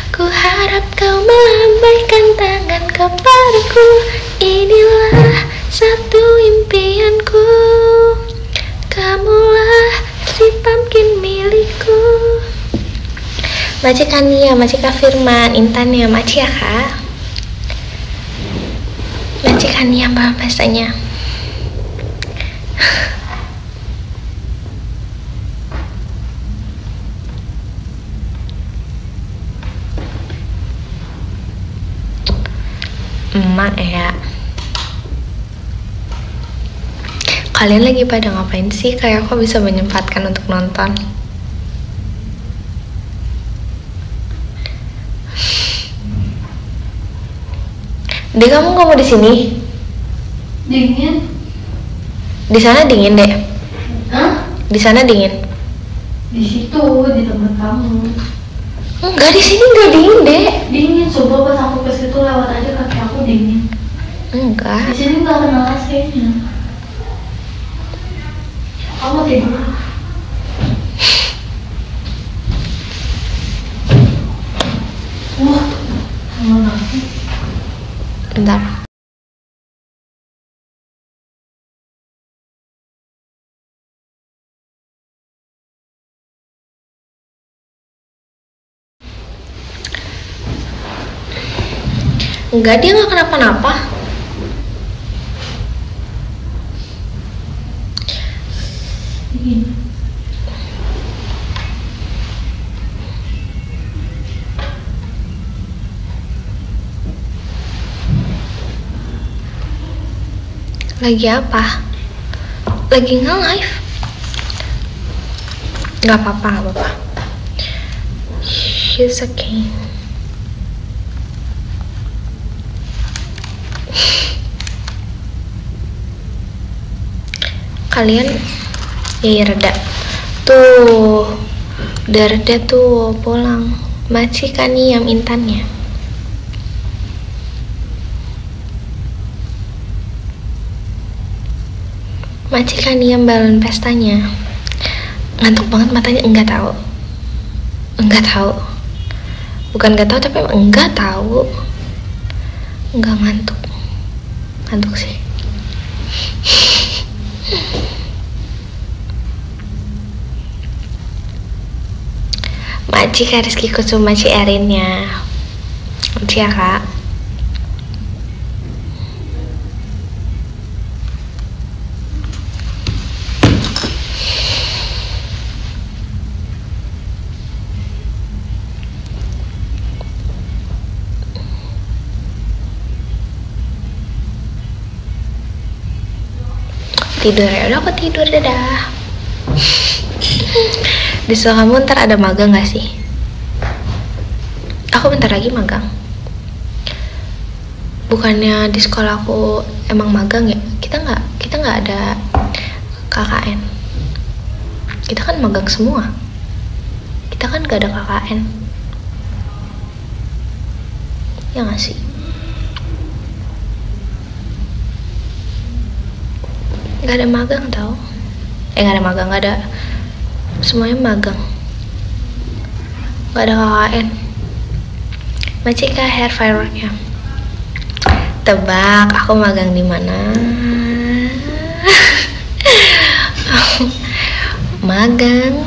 Ku harap kau melambaikan tangan kepadaku. Inilah satu impianku, kamulah si pumpkin milikku. Maci Kania, Maci Kak Firman, Intan ya, Maci ya kak. Maci Kania bahasanya. Emak ya. Kalian lagi pada ngapain sih? Kayak aku bisa menyempatkan untuk nonton. Dek, kamu nggak mau di sini? Dingin? Di sana dingin dek. Hah? Di sana dingin. Di situ, di tempat kamu. Enggak, di sini nggak dingin dek. Dingin, coba pas aku ke situ lewat aja kaki aku dingin. Enggak. Di sini nggak kena AC-nya. Kamu tidur. Wah, mana? Bentar. Enggak, dia nggak kenapa-napa. Dingin. Lagi apa? Lagi nge-live. Nggak apa-apa, nggak apa-apa. She's a king. Kalian ya reda tuh, udah reda tuh, pulang. Maci Kaniam Intannya. Maci Kaniam balon pestanya. Ngantuk banget matanya, enggak tahu. Bukan enggak tahu, tapi enggak tahu. Enggak ngantuk. Ngantuk sih. Maci Kak Rizky Kusuma, Maci Erinnya. Maci ya kak. Tidur ya, udah aku tidur, dadah. Di sekolah kamu ntar ada magang gak sih? Aku bentar lagi magang. Bukannya di sekolah aku emang magang ya? Kita nggak ada KKN. Kita kan magang semua. Kita kan gak ada KKN. Ya nggak sih? Gak ada magang tau. Gak ada magang, gak ada. Semuanya magang. Gak ada KKN. Macika hair fireworknya. Tebak aku magang di mana? Magang.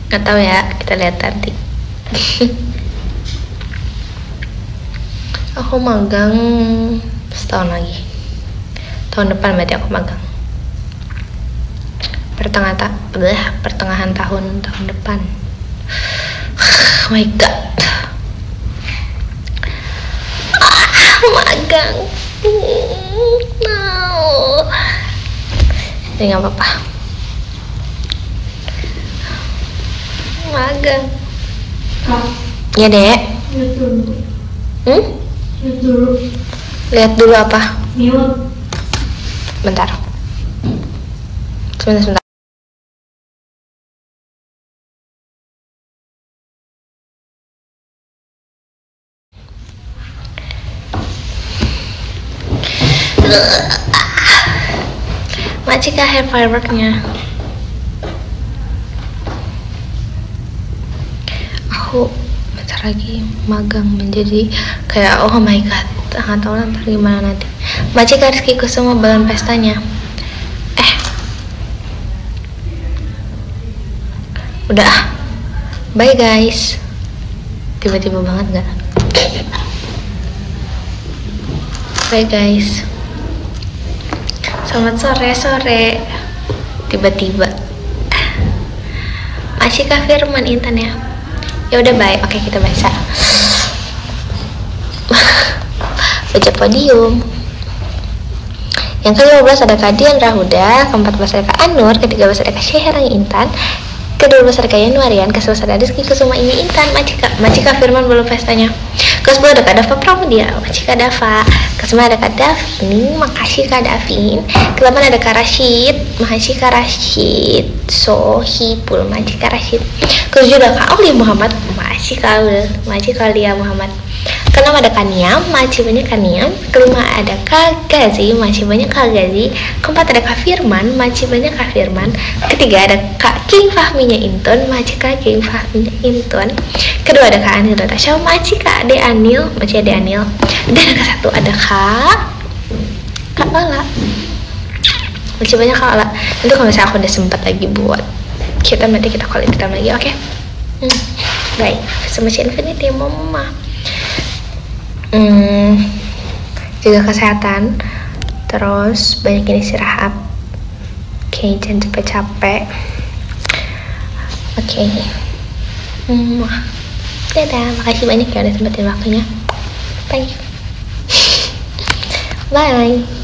Nggak tahu ya, kita lihat nanti. Aku magang setahun lagi. Tahun depan berarti aku magang. Pertengahan tahun depan. Oh my god. Magang. No. Ini nggak apa-apa. Magang. Ya dek. Lihat dulu apa? Bentar. Sebentar. Macika hair fireworknya. Aku bentar lagi magang menjadi kayak oh my god, nggak tahu nanti gimana nanti. Macika Rizky Kusuma balon pestanya. Udah, bye guys. Tiba-tiba banget nggak? Bye guys. Selamat sore. Tiba-tiba. Masih Kak Firman Intan ya? Ya udah bye. Oke, kita baca. Baca podium. Yang ke-15 ada Kak Dian Rahuda, ke-14 ada Kak Anur, ke-13 ada Kak Syeherang Intan, ke-12 ada Kak Yanuarian, ke-11 ada Rizky Kusuma ini Intan, Macika Firman belum pestanya. Ke-10 ada Kak Dava Pramudia, Macika Dava. Ke-9 ada Kak Davin, makasih Kak Davin. Ke-8 ada Kak Rashid, makasih Kak Rashid. Sohipul, Macika Rashid. Ke-7 ada Kak Aulia Muhammad, makasih Kak Aul, Macika Aulia Muhammad. Ke-6 ada Kak Niam, masih banyak Kak Niam. Ke-5 ada Kak Gazi, masih banyak Kak Gazi. Ke-4 ada Kak Firman, masih banyak Kak Firman. Ke-3 ada Kak King Fahminya Inton, masih Kak King Fahminya Inton. Ke-2 ada Kak Anil Natasha, masih Kak Ade Anil, masih Ade Anil. Dan ke-1 ada Kak Ola, masih banyak Kak Ola. Nanti kalau misalnya aku udah sempat lagi buat nanti kita quality time lagi, oke? Bye, sama si Infinity Mama. Jaga kesehatan, terus banyakin istirahat. Oke, jangan capek-capek. Oke. Dadah, makasih banyak ya udah sempetin waktunya. Bye. Bye.